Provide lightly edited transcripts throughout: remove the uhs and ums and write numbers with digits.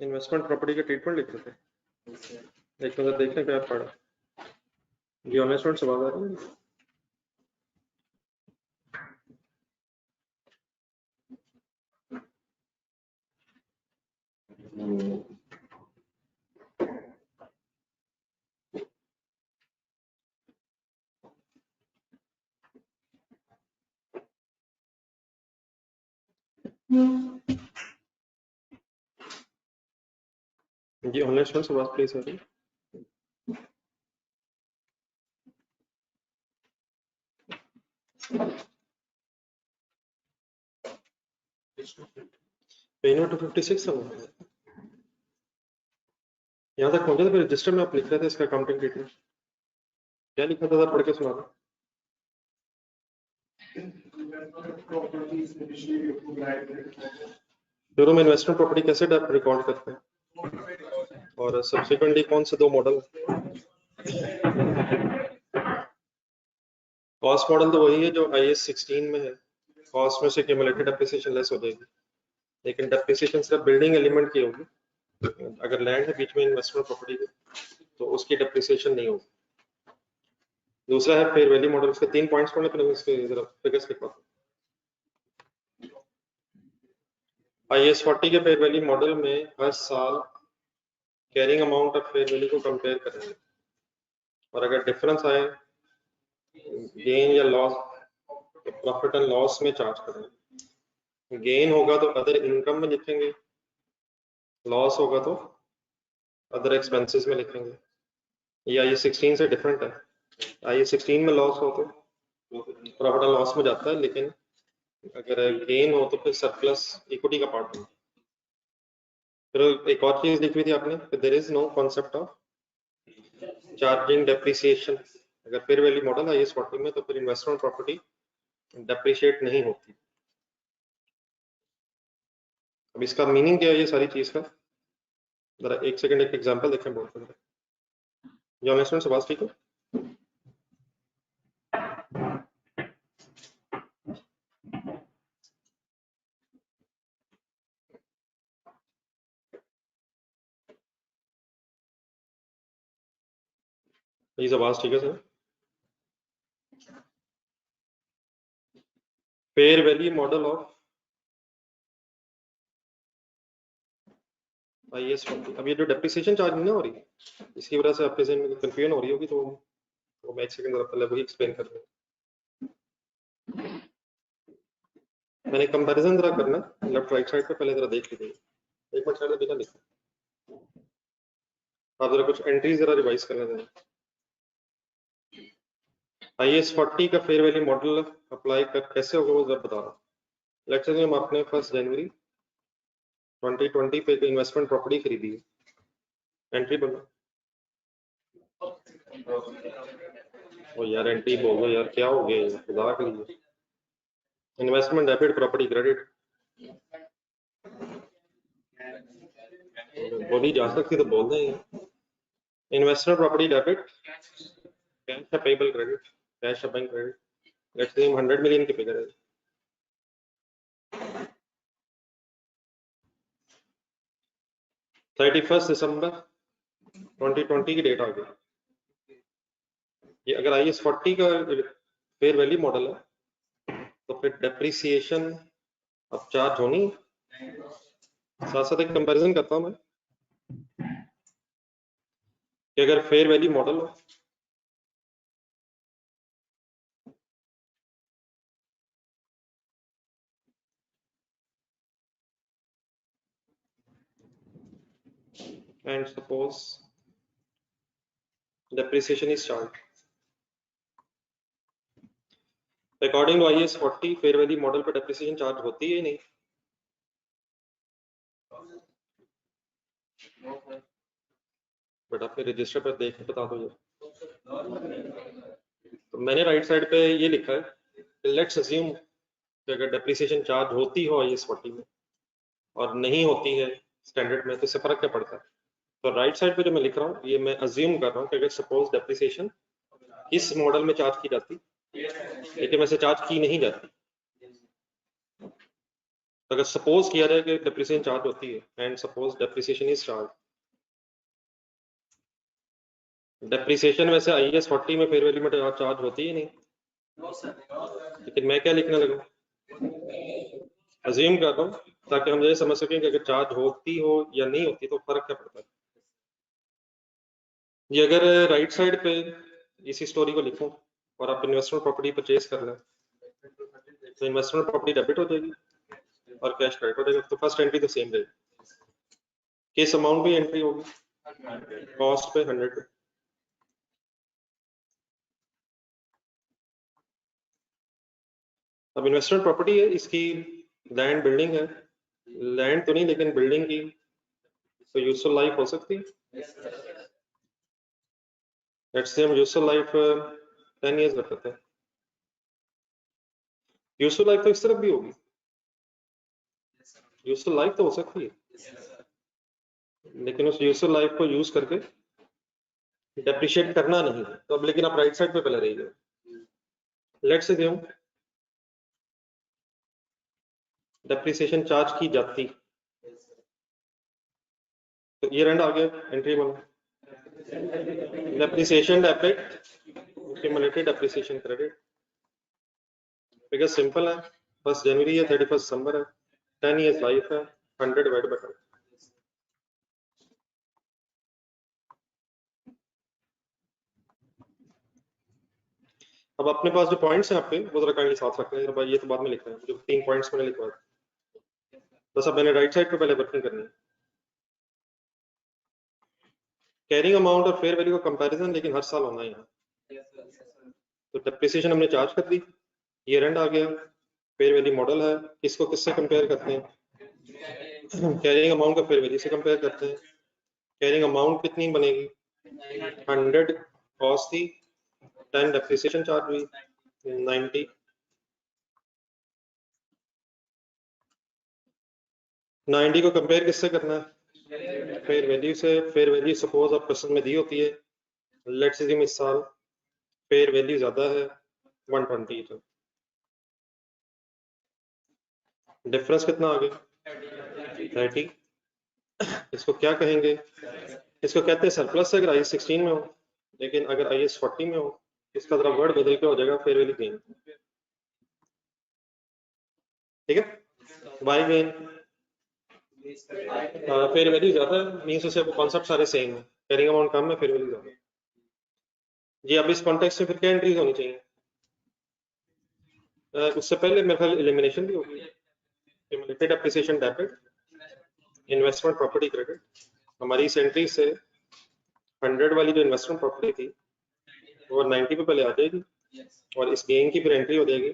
Investment property का treatment लिख रहे थे, एक नजर देखने पे आप पढ़ा ये इन्वेस्टमेंट से बात आ रही है। ये इन्वेस्टमेंट से बात प्लीज आ रही है। पेज नंबर 256 है वो। यहाँ तक पहुंचे तो फिर रजिस्टर में आप लिख रहे थे इसका अकाउंटिंग ट्रीटमेंट क्या लिखा था, पढ़ के सुना दो। शुरू में इन्वेस्टमेंट प्रॉपर्टी कैसे रिकॉर्ड करते हैं और सब्सिक्वेंटली कौन से दो मॉडल। कॉस्ट मॉडल तो वही है जो IAS 16 में है, कॉस्ट में से क्यूमुलेटेड डेप्रिसिएशन लेस हो जाएगी, लेकिन डेप्रिसिएशन सिर्फ बिल्डिंग एलिमेंट की होगी। अगर लैंड है बीच में इन्वेस्टमेंट प्रॉपर्टी की तो उसकी डेप्रिसिएशन नहीं होगी। दूसरा है फेयर वैल्यू मॉडल, उसके 3 पॉइंट्स पढ़ने पर इसके जरा फिगर्स लिखवा। IAS 40 के फेयर वैल्यू मॉडल में हर साल carrying amount of fair value को कंपेयर करेंगे और अगर डिफरेंस आए गेन या लॉस तो प्रॉफिट एंड लॉस में चार्ज करेंगे। गेन होगा तो अदर इनकम में लिखेंगे, लॉस होगा तो अदर एक्सपेंसेस में लिखेंगे। ये IAS 16 से डिफरेंट है। IAS 16 में लॉस हो तो प्रॉफिट एंड लॉस में जाता है, लेकिन अगर गेन हो तो फिर सरप्लस इक्विटी का पार्ट है। फिर एक और चीज लिखी थी आपने, there is no concept of charging depreciation. अगर फेयर वैल्यू मॉडल है IAS 40 में तो फिर इन्वेस्टमेंट प्रॉपर्टी डेप्रिशिएट नहीं होती। अब इसका मीनिंग क्या है ये सारी चीज का, जरा एक सेकंड एक एग्जांपल देखें बोर्ड पर। जो इन्वेस्टमेंट से बात ठीक है। ये आवाज ठीक है sir. Fair value model of IAS 40। अब ये जो डेप्रिसिएशन चार्ज नहीं ना हो रही, इसकी वजह से आपके जहन में कंफ्यूजन हो रही होगी, तो मैं एक सेकंड जरा पहले वही एक्सप्लेन कर दूं। मैंने कंपैरिजन जरा करना लेफ्ट राइट साइड पे, पहले जरा देख लीजिए। एक मिनट पहले बिना लिखा आप जरा कुछ एंट्रीज जरा रिवाइज करना देना। IAS 40 का फेयर वैल्यू मॉडल अप्लाई कर कैसे होगा वो जरा बता रहा हूँ। लेट्स से हम आपने 1 जनवरी 2020 पे इन्वेस्टमेंट प्रॉपर्टी खरीदी है, एंट्री बना ओ यार एंट्री बोलो यार, क्या हो गया खुदा के लिए। इन्वेस्टमेंट डेबिट प्रॉपर्टी क्रेडिट बोली जा सकती तो बोल दें। इन्वेस्टमेंट प्रॉपर्टी डेबिट, कैश है पेबल क्रेडिट, कैश है bank credit. Let's say 100 million की फिगर है। 31 दिसंबर 2020 की डेट आ गई। ये अगर IAS 40 का फेयर वैल्यू मॉडल है तो फिर डेप्रिसिएशन अब चार्ज होनी। साथ साथ एक कंपैरिजन करता हूं मैं कि अगर फेयर वैल्यू मॉडल हो and suppose depreciation is charged. According to IAS 40 fair value model पर डेप्रिसिएशन चार्ज होती है नहीं। बट आपने रजिस्टर पर देख के बता दो ये। तो मैंने राइट साइड पे ये लिखा है लेट्स अज्यूम कि अगर डेप्रिसिएशन चार्ज होती हो IAS 40 में और नहीं होती है स्टैंडर्ड में तो इससे फर्क क्या पड़ता है। तो राइट साइड पे जो मैं लिख रहा हूँ ये मैं अज्यूम कर रहा हूँ कि अगर सपोज डेप्रिसिएशन इस मॉडल में चार्ज की जाती लेकिन वैसे चार्ज की नहीं जाती, अगर सपोज किया जाए कि डेप्रिसिएशन चार्ज होती है and suppose depreciation is charge, depreciation वैसे IAS 40 में फेयर वैल्यू में चार्ज होती ही नहीं, लेकिन मैं क्या लिखने लगा, अज्यूम करता हूँ ताकि हम ये समझ सकें कि अगर चार्ज होती हो या नहीं होती तो फर्क क्या पड़ता है। ये अगर राइट साइड पे इसी स्टोरी को लिखूं और आप इन्वेस्टमेंट प्रॉपर्टी परचेज कर लें तो इन्वेस्टमेंट प्रॉपर्टी डेबिट हो जाएगी और कैश क्रेडिट हो जाएगा, तो फर्स्ट एंट्री तो सेम रहेगी, किस अमाउंट भी एंट्री होगी, कॉस्ट पे 100 पे। अब इन्वेस्टमेंट प्रॉपर्टी है, इसकी लैंड बिल्डिंग है, लैंड तो नहीं लेकिन बिल्डिंग की तो यूजफुल लाइफ हो सकती है, लेट्स से हम यूजफुल लाइफ 10 इयर्स रखते हैं, यूजफुल लाइफ तो इस तरफ भी होगी, यूजफुल लाइफ तो हो सकती है, लेकिन उस यूजफुल लाइफ को यूज करके डेप्रिशिएट करना नहीं है, तो अब लेकिन आप राइट साइड पे पहले रहिए, लेट्स से डेप्रिसिएशन चार्ज की जाती तो ये रैंड आ गया एंट्री वाला, depreciation debit accumulated depreciation credit, figure simple है, 1 जनवरी है 31 दिसंबर है, 10 इयर्स लाइफ है, 100 डिवाइड बाय 10। अब अपने पास जो पॉइंट्स हैं आपके वो जरा काइंडली साथ रखना है भाई, ये तो बाद में लिखना है, जो 3 पॉइंट्स मैंने लिखवाए, बस अब मैंने राइट साइड पे पहले वर्किंग करनी है, कैरिंग अमाउंट और फेयर वैल्यू का कंपैरिजन लेकिन हर साल होना है यहाँ, तो डेप्रिसिएशन हमने चार्ज कर दी, ये रैंड आ गया, फेयर वैल्यू मॉडल है, किसको किससे कंपेयर करते हैं, कैरिंग अमाउंट का फेयर वैल्यू से कंपेयर करते हैं, कैरिंग अमाउंट कितनी बनेगी 100 कॉस्ट थी, 10 डेप्रिसिएशन चार्ज हुई 90, 90 को कंपेयर किससे करना है, फेयर वैल्यू से, फेयर वैल्यू सपोज आप क्वेश्चन में दी होती है, लेट्स अज्यूम इस साल फेयर वैल्यू ज्यादा है 120, तो डिफरेंस कितना आ गया 30, इसको क्या कहेंगे, इसको कहते हैं सरप्लस अगर IAS 16 में हो, लेकिन अगर IAS 40 में हो इसका जरा वर्ड बदल के हो जाएगा फेयर वैल्यू गेन, ठीक है, वाई गेन, फेयर वैल्यू ज्यादा है मींस उसे वो कॉन्सेप्ट सारे सेम है, कैरिंग अमाउंट कम है फेयर वैल्यू ज्यादा है जी। अब इस कॉन्टेक्स्ट में फिर क्या एंट्रीज होनी चाहिए, उससे पहले मेरे ख्याल एलिमिनेशन भी होगी, accumulated appreciation debit investment property credit, हमारी इस एंट्री से 100 वाली जो इन्वेस्टमेंट प्रॉपर्टी थी वो 90 पे पहले आ जाएगी और इस गेन की फिर एंट्री हो जाएगी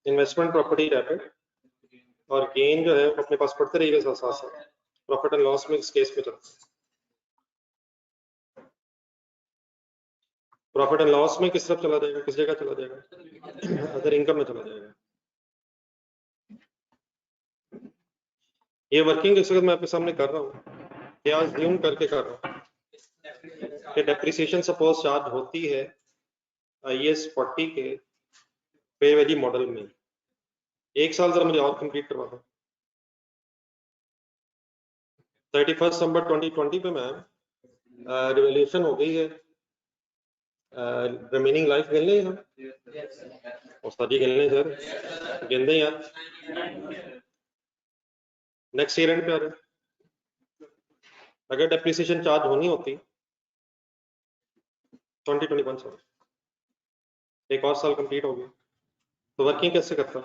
इन्वेस्टमेंट प्रॉपर्टी डेबिट, और गेन जो है अपने पास पढ़ते रहिएगा साथ साथ, प्रॉफिट एंड लॉस में इस केस में चलता है, प्रॉफिट एंड लॉस में किस तरफ चला जाएगा, किस जगह चला जाएगा, अदर इनकम में चला जाएगा। ये वर्किंग इस वक्त मैं आपके सामने कर रहा हूँ, क्या अज्यूम करके कर रहा हूँ कि डेप्रिसिएशन सपोज चार्ज होती है IAS 40 के पे वैल्यू मॉडल में, एक साल जरा मुझे और कंप्लीट करवा दो, 31 दिसंबर 2020 पे मैम रिवोल्यूशन हो गई है, रिमेनिंग लाइफ गिन लें हम, उस्ताद जी गिन लें सर, गिन दें यार, नेक्स्ट ईयर एंड पे आ रहे, अगर डेप्रिसिएशन चार्ज होनी होती 2021 साल, एक और साल कंप्लीट हो गया, तो वर्किंग कैसे करता,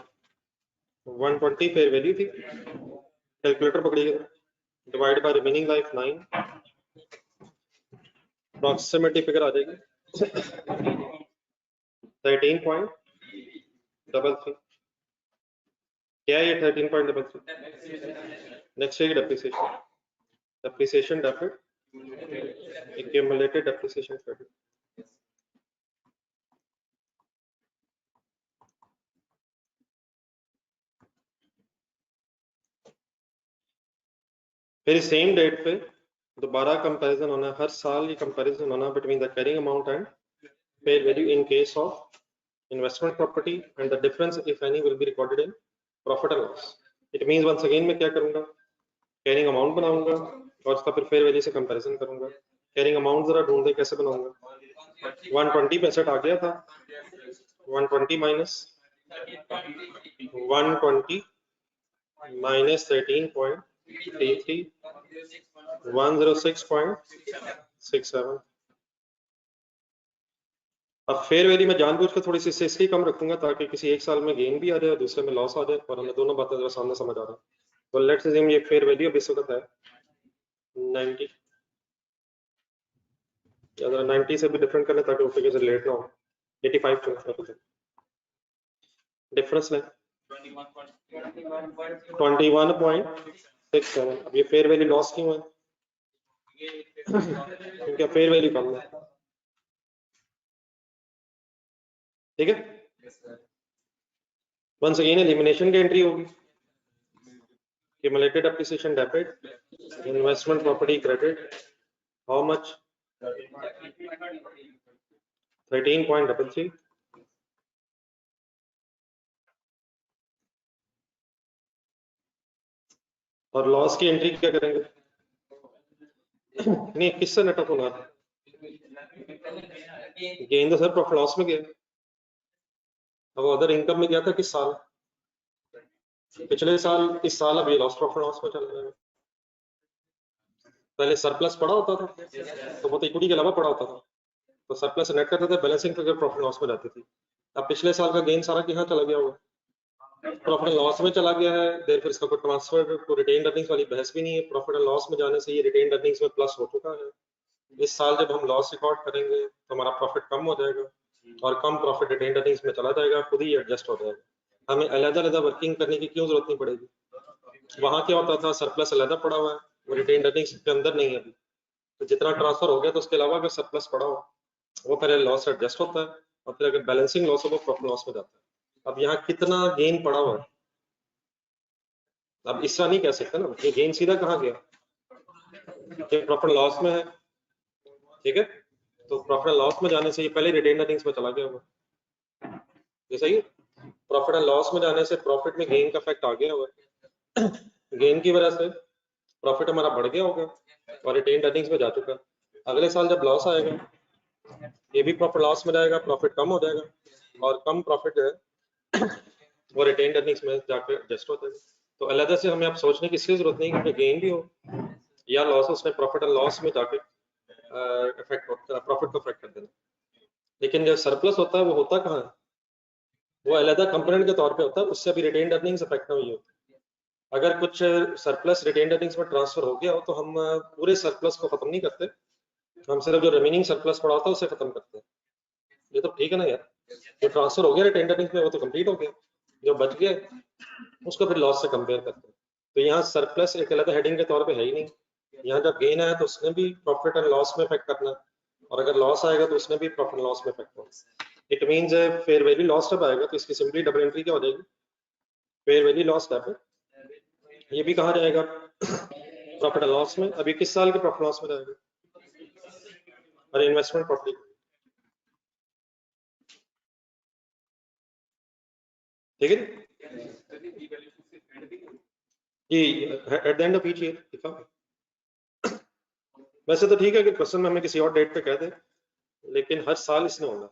120 फेयर वैल्यू थी, कैलकुलेटर पकड़िएगा, divide by remaining life 9, approximately figure आ जाएगी 13.33, क्या है ये 13.33, नेक्स्ट है depreciation, depreciation debit accumulated depreciation credit, फिर सेम डेट पे दोबारा कंपैरिजन होना, हर साल ये कंपैरिजन होना between the carrying amount and fair value in case of investment property, and the difference if any will be recorded in profit and loss. It means once again मैं क्या करूंगा, कैरिंग अमाउंट बनाऊंगा और उसका फिर fair value से comparison करूंगा। Carrying amount जरा ढूंढ दे कैसे बनाऊंगा। 120 आ गया था, 120 माइनस 120 माइनस 13.33 106.67। अब फेयर वैल्यू में जानबूझ के थोड़ी सी इसलिए कम रखूंगा ताकि किसी एक साल में गेन भी आ जाए और दूसरे में लॉस आ जाए और हमें दोनों बातें जरा सामने समझ आ रहा है। तो लेट्स अज्यूम ये फेयर वैल्यू अभी इस वक्त है 90, अगर 90 से भी डिफरेंट करने ताकि वो फिगर से रिलेट ना हो। 85 क्यों डिफरेंस है 21.67। अब ये फेयर वैल्यू लॉस क्यों है, क्योंकि फेयर वैल्यू कम है। ठीक है, वंस अगेन एलिमिनेशन की एंट्री होगी, cumulated appreciation debit, investment property credit, how much 13.33। और लॉस की एंट्री क्या करेंगे, नहीं किससे नेट ऑफ होना, गेन तो सर प्रॉफिट लॉस में गया। अब अदर इनकम में गया था किस साल, पिछले साल, इस साल अब ये लॉस प्रॉफिट लॉस में चला जाएगा। पहले सरप्लस पड़ा होता था तो वो तो इक्विटी के अलावा पड़ा होता था, तो सरप्लस नेट करते थे, बैलेंसिंग फिगर प्रॉफिट लॉस में जाती थी। अब पिछले साल का गेन सारा कहाँ चला गया होगा, प्रॉफिट एंड लॉस में चला गया है। देर फिर इसका कोई ट्रांसफर को रिटेन अर्निंग्स वाली बहस भी नहीं है। प्रॉफिट एंड लॉस में जाने से ये रिटेन अर्निंग्स में प्लस हो चुका है। इस साल जब हम लॉस रिकॉर्ड करेंगे तो हमारा प्रॉफिट कम हो जाएगा और कम प्रॉफिट रिटेन अर्निंग्स में चला जाएगा, खुद ही एडजस्ट हो जाएगा। हमें अलग-अलग वर्किंग करने की क्यों जरूरत नहीं पड़ेगी। वहां क्या होता था, सरप्लस अलग पड़ा हुआ है, वो रिटेन अर्निंग्स के अंदर नहीं है अभी, तो जितना ट्रांसफर हो गया तो उसके अलावा अगर सरप्लस पड़ा हो वो पहले लॉस एडजस्ट होता है और फिर अगर बैलेंसिंग लॉस हो वो प्रॉफिट लॉस में जाता है। अब यहाँ कितना गेन पड़ा हुआ है, अब इस तरह नहीं कह सकते ना, ये गेन सीधा कहाँ गया, ये प्रॉफिट लॉस में है। ठीक है, तो प्रॉफिट एंड लॉस में जाने से ये पहले रिटेन अर्निंग्स में चला गया होगा, ये सही है। प्रॉफिट एंड लॉस में जाने से प्रॉफिट में गेन का इफेक्ट आ गया होगा, गेन की वजह से प्रॉफिट हमारा बढ़ गया होगा और रिटेन अर्निंग्स में जा चुका। अगले साल जब लॉस आएगा ये भी प्रॉफिट लॉस में जाएगा, प्रॉफिट कम हो जाएगा और कम प्रॉफिट जो है वो रिटेन अर्निंग्स में जाकर एडजस्ट हो जाएगा। तो अलग से हमें अब सोचने की इसकी जरूरत नहीं कि गेन भी हो या लॉस, उसने प्रॉफिट एंड लॉस में जाकर इफेक्ट प्रॉफिट को इफेक्ट कर देना। लेकिन जब सरप्लस होता है वो होता कहाँ है, वो अलग कंपोनेंट के तौर पे होता है, उससे भी रिटेन अर्निंग्स इफेक्ट नहीं होती। अगर कुछ सरप्लस रिटेन अर्निंग्स में ट्रांसफर हो गया हो तो हम पूरे सरप्लस को खत्म नहीं करते, हम सिर्फ जो रिमेनिंग सरप्लस पड़ा होता है उसे खत्म करते हैं। ये तो ठीक है ना यार, जो ट्रांसफर हो गया रिटेन अर्निंग्स में वो तो कंप्लीट हो गया, जो बच गया उसको फिर लॉस से कंपेयर करते हैं। तो यहाँ सरप्लस एक अलग हेडिंग के तौर पे है ही नहीं, यहाँ जब गेन आया तो उसने भी प्रॉफिट एंड लॉस में इफेक्ट करना और अगर लॉस आएगा तो उसने भी प्रॉफिट लॉस में इफेक्ट करना। It means fair value loss जब आएगा तो इसकी सिंपली डबल एंट्री क्या हो जाएगी, फेयर वैल्यू लॉस डेबिट, ये भी कहा जाएगा प्रॉफिट एंड लॉस में। अभी किस साल के प्रॉफिट लॉस में जाएगा, और इन्वेस्टमेंट प्रॉपर्टी, ठीक है जी, at the end of each year लिखा। वैसे तो ठीक है कि क्वेश्चन में हमें किसी और डेट पे कह दे, लेकिन हर साल इसने होना,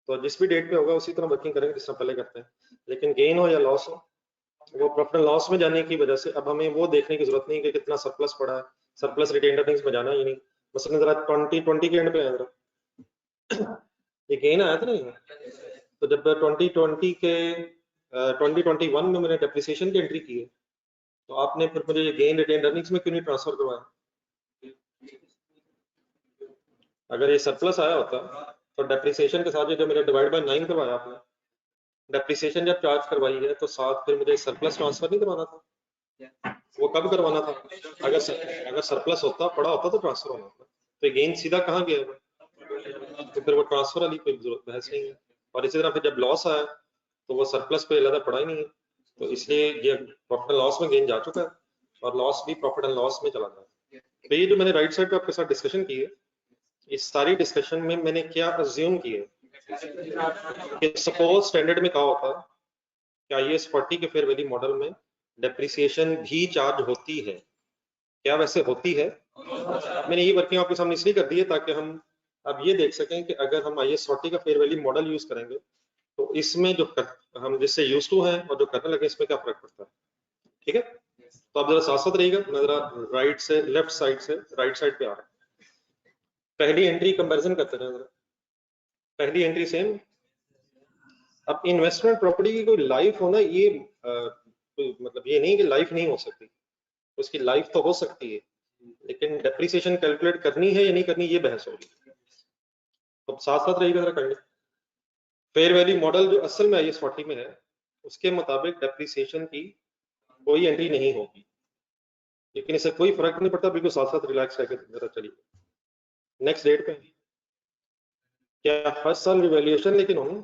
तो जिस भी डेट पे होगा उसी तरह वर्किंग करेंगे जिस तरह पहले करते हैं। लेकिन गेन हो या लॉस हो, वो प्रॉफिट एंड लॉस में जाने की वजह से अब हमें वो देखने की जरूरत नहीं कि कितना सरप्लस पड़ा है, सरप्लस रिटेन अर्निंग्स में जाना ही नहीं। मसलन जरा 2020 के एंड पे आया ये गेन आया था ना, तो जब 2020 के 2021 में मैंने डेप्रिसिएशन की एंट्री की है तो आपने फिर मुझे ये गेन रिटेन अर्निंग्स में क्यों नहीं ट्रांसफर करवाया। अगर ये सरप्लस आया होता तो डेप्रिसिएशन के साथ जो मेरे डिवाइड बाय 9 करवाया आपने, डेप्रिसिएशन जब चार्ज करवाई है तो साथ फिर मुझे सरप्लस ट्रांसफर नहीं करवाना था, वो कब करवाना था, अगर सरप्लस होता पड़ा होता तो ट्रांसफर होना था। तो गेन सीधा कहाँ गया है, तो फिर वो ट्रांसफर वाली कोई जरूरत बहस नहीं है। और इसी तरह फिर जब लॉस आया तो वो सरप्लस पे ज्यादा पड़ा ही नहीं है, तो इसलिए ये प्रॉफिट एंड लॉस में गेन जा चुका है और लॉस भी प्रॉफिट एंड लॉस में चला गया। तो ये जो मैंने राइट साइड पे आपके साथ डिस्कशन की है, इस सारी डिस्कशन में मैंने क्या अज्यूम किया कि सपोज स्टैंडर्ड में कहा होता कि IAS 40 के फेयर वैल्यू मॉडल में डेप्रिसिएशन भी चार्ज होती है। क्या वैसे होती है? मैंने ये वर्किंग आपके सामने इसलिए कर दी है ताकि हम अब ये देख सकें कि अगर हम IAS 40 का फेयर वैल्यू मॉडल यूज करेंगे तो इसमें जो हम जिससे यूज टू हैं और जो करने लगे इसमें क्या फर्क पड़ता है। ठीक है, तो आप जरा साथ साथ रहिएगा। मैं जरा राइट से लेफ्ट साइड से राइट साइड पे आ रहा हूँ। पहली एंट्री कंपैरिजन करते हैं जरा। पहली एंट्री सेम। अब इन्वेस्टमेंट प्रॉपर्टी की कोई लाइफ होना ये मतलब ये नहीं कि लाइफ नहीं हो सकती, उसकी लाइफ तो हो सकती है, लेकिन डेप्रिसिएशन कैलकुलेट करनी है या नहीं करनी ये बहस होगी। तो साथ साथ रहिएगा जरा कर ले। फेयर वैल्यू मॉडल जो असल में IAS 40 में है उसके मुताबिक डेप्रिसिएशन की कोई एंट्री नहीं होगी, लेकिन इससे कोई फर्क नहीं पड़ता, बिल्कुल साथ साथ रिलैक्स रहकर जरा चलिए। नेक्स्ट डेट पे क्या हर साल रिवैल्यूएशन लेकिन होगी?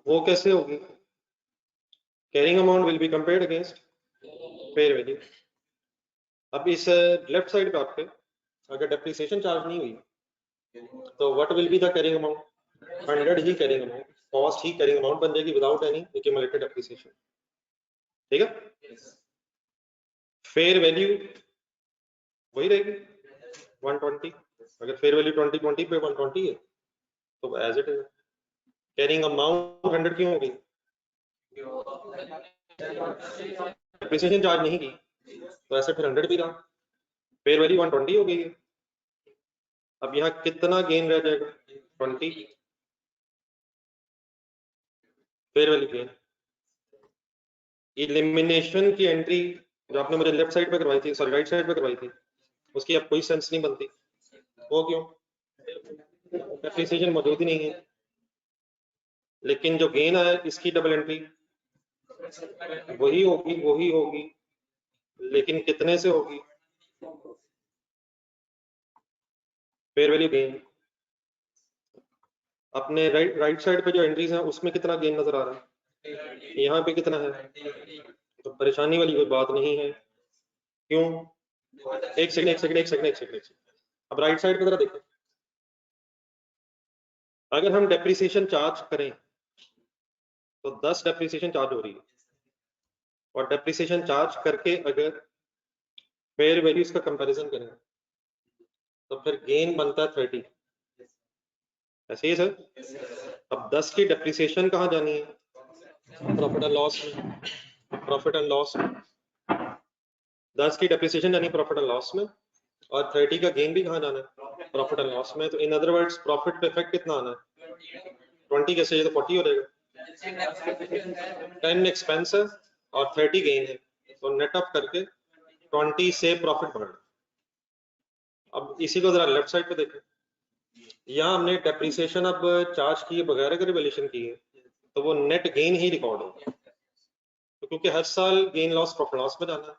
वो कैसे होगी? Carrying amount will be compared against fair value. अब इस लेफ्ट साइड पे आपके अगर डेप्रिसिएशन चार्ज नहीं हुई तो what will be the carrying amount? 100 he carrying amount, cost he carrying amount बन जाएगी विदाउट एनी एक्यूमुलेटेड डेप्रिसिएशन। ठीक है, फेयर वैल्यू वही रहेगी 120। अगर फेयर वैल्यू 2020 पे 120 है तो as it is. Carrying amount 100 क्यों होगी? डेप्रिसिएशन चार्ज नहीं की तो ऐसे फिर 100 भी रहा, फेयर वैल्यू 120 हो गई है। अब यहाँ कितना गेन रह जाएगा? 20 फेयर वैल्यू गेन। इलिमिनेशन की एंट्री जो आपने मुझे लेफ्ट साइड पे करवाई थी, सॉरी राइट साइड पे करवाई थी, उसकी अब कोई सेंस नहीं बनती। वो क्यों? डेप्रिसिएशन मौजूद ही नहीं है। लेकिन जो गेन आया इसकी डबल एंट्री वही होगी, लेकिन कितने से होगी? Fair value gain. अपने राइट साइड पे जो एंट्रीज हैं उसमें कितना गेन नजर आ रहा है? यहाँ पे कितना है? तो परेशानी वाली कोई बात नहीं है। क्यों? एक सेकंड। अब राइट साइड पे जरा देखो, अगर हम डेप्रिसिएशन चार्ज करें तो 10 डेप्रिसिएशन चार्ज हो रही है, और डेप्रिसिएशन चार्ज करके अगर फेयर वैल्यूज का कंपैरिजन करें तो फिर गेन बनता है 30। ऐसे ही सर। अब 10 की डेप्रिसिएशन कहाँ जानी है? प्रॉफिट एंड लॉस में। प्रॉफिट एंड लॉस में 10 की डेप्रिसिएशन यानी प्रॉफिट एंड लॉस में, और 30 का गेन भी कहाँ जाना है? प्रॉफिट एंड लॉस में। तो इन अदर वर्ड्स प्रॉफिट पे इफेक्ट कितना आना है? 20 कैसे? ये तो 40 हो जाएगा। 10 एक्सपेंस है और 30 गेन है, तो नेट ऑफ करके 20 से प्रॉफिट बढ़। अब इसी को जरा लेफ्ट साइड पे देखें, यहाँ हमने डेप्रिसिएशन अब चार्ज किए बगैर अगर वैल्यूएशन की है तो वो नेट गेन ही रिकॉर्ड होगा, तो क्योंकि हर साल गेन लॉस प्रॉफिट लॉस में जाना है,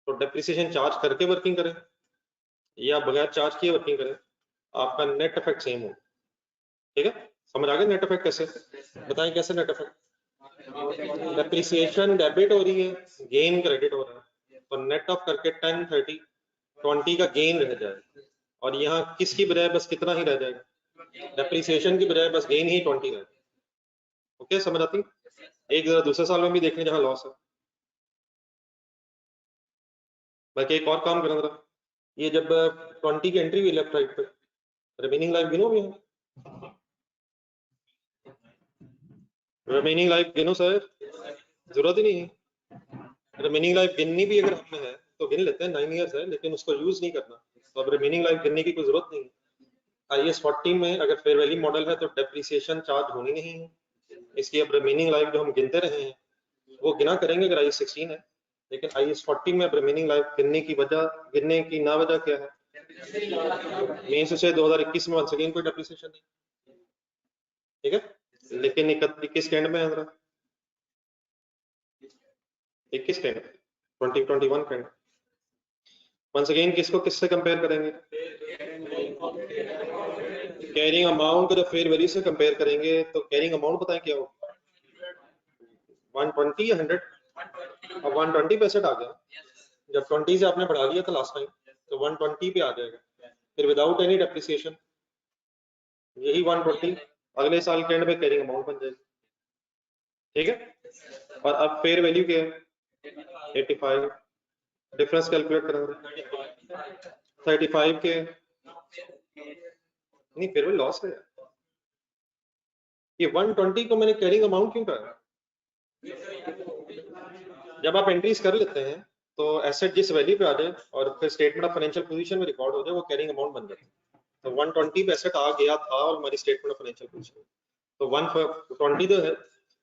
तो डेप्रिसिएशन चार्ज करके वर्किंग करें या बगैर चार्ज किए वर्किंग करें, आपका नेट इफेक्ट सेम हो। ठीक है, समझ आ गया नेट इफेक्ट कैसे? बताएं कैसे नेट इफेक्ट? डेप्रिसिएशन डेबिट हो रही है, गेन क्रेडिट हो रहा है, तो नेट ऑफ करके 10 30 20 का गेन रह जाए, और यहाँ किसकी बजाय बस कितना ही रह जाएगा? डेप्रिसिएशन की बजाय बस गेन ही 20 रह जाए। ओके, समझ आती? एक जरा दूसरे साल में भी देख लें जहाँ लॉस है। बाकी एक और काम करना जरा, ये जब 20 की एंट्री हुई लेफ्ट राइट पे, रिमेनिंग लाइफ गिनो भी है। रिमेनिंग लाइफ गिनो सर, जरूरत ही नहीं है। रिमेनिंग लाइफ गिननी भी अगर हमें है तो गिन लेते हैं, 9 इयर्स है, लेकिन उसको यूज नहीं करना, तो अब रिमेनिंग लाइफ गिनने की कोई जरूरत नहीं है। IAS 40 में अगर फेयर वैल्यू मॉडल है तो डेप्रिसिएशन चार्ज होनी नहीं है, इसकी अब रिमेनिंग लाइफ जो हम गिनते रहे हैं वो गिना करेंगे अगर IAS 16 है, लेकिन IAS 40 में अब रिमेनिंग लाइफ गिनने की ना वजह क्या है? मीन्स से 2021 में वंस अगेन कोई डेप्रिसिएशन नहीं। ठीक है, लेकिन 21 के एंड में है जरा, 21 के एंड 2021 के एंड वंस अगेन किसको किससे कंपेयर करेंगे? कैरिंग अमाउंट को जब फेयर वैल्यू से कंपेयर करेंगे तो कैरिंग अमाउंट बताएं क्या होगा? 120 या 100? अब 120 पे सेट आ गया, जब 20 से आपने बढ़ा लिया था लास्ट टाइम तो 120 पे आ जाएगा, फिर विदाउट एनी डेप्रिसिएशन यही 120 अगले साल के एंड में कैरिंग अमाउंट बन जाएगी, ठीक है। और अब फेयर वैल्यू क्या है 85, डिफरेंस कैलकुलेट करेंगे 35 के, नहीं फेयर वैल्यू लॉस है। ये 120 को मैंने कैरिंग अमाउंट क्यों कहा? जब आप एंट्रीज कर लेते हैं तो एसेट जिस वैल्यू पे आ जाए और फिर स्टेटमेंट ऑफ फाइनेंशियल पोजीशन में रिकॉर्ड हो जाए वो कैरिंग अमाउंट बन जाता है। तो 120 पे एसेट आ गया था और हमारी स्टेटमेंट ऑफ फाइनेंशियल पोजीशन, तो 120 जो है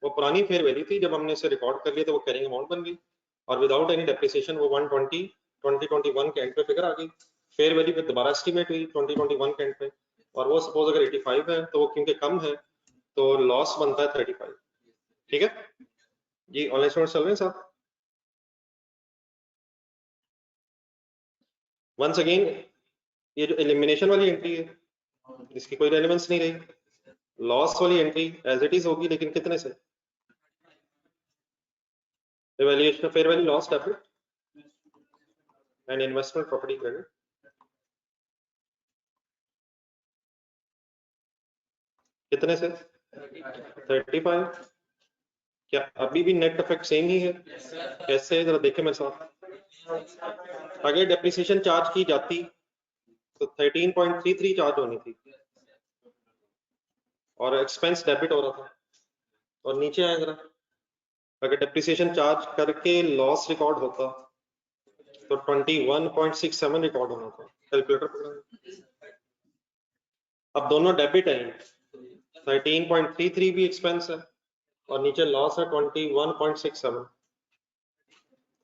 वो पुरानी फेयर वैल्यू थी, जब हमने इसे रिकॉर्ड कर लिया तो वो कैरिंग अमाउंट बन गई और विदाउट एनी डेप्रिसिएशन वो 120 2021 के एंड पे फिगर आ गई। फेयर वैल्यू पे दोबारा एस्टिमेट हुई 2021 के एंड पे, और वो सपोज अगर 85 है तो वो क्योंकि कम है तो लॉस बनता है 35, ठीक है जी। ऑनलाइन स्टूडेंट चल रहे हैं साथ। वंस अगेन ये जो एलिमिनेशन वाली एंट्री है इसकी कोई रेलेवेंस नहीं रही, लॉस वाली एंट्री एज इट इज होगी, लेकिन कितने से? Valuation fair value loss debit and investment property credit, कितने से? 35। क्या अभी भी नेट इफेक्ट सेम ही है? कैसे, जरा देखें मेरे साथ। अगर डेप्रिसिएशन चार्ज की जाती तो 13.33 चार्ज होनी थी और एक्सपेंस डेबिट हो रहा था, और नीचे आए जरा, अगर डेप्रिसिएशन चार्ज करके लॉस रिकॉर्ड होता तो 21.67 रिकॉर्ड होना था। कैलकुलेटर पकड़ा, अब दोनों डेबिट है, 13.33 भी एक्सपेंस है और नीचे लॉस है 21.67,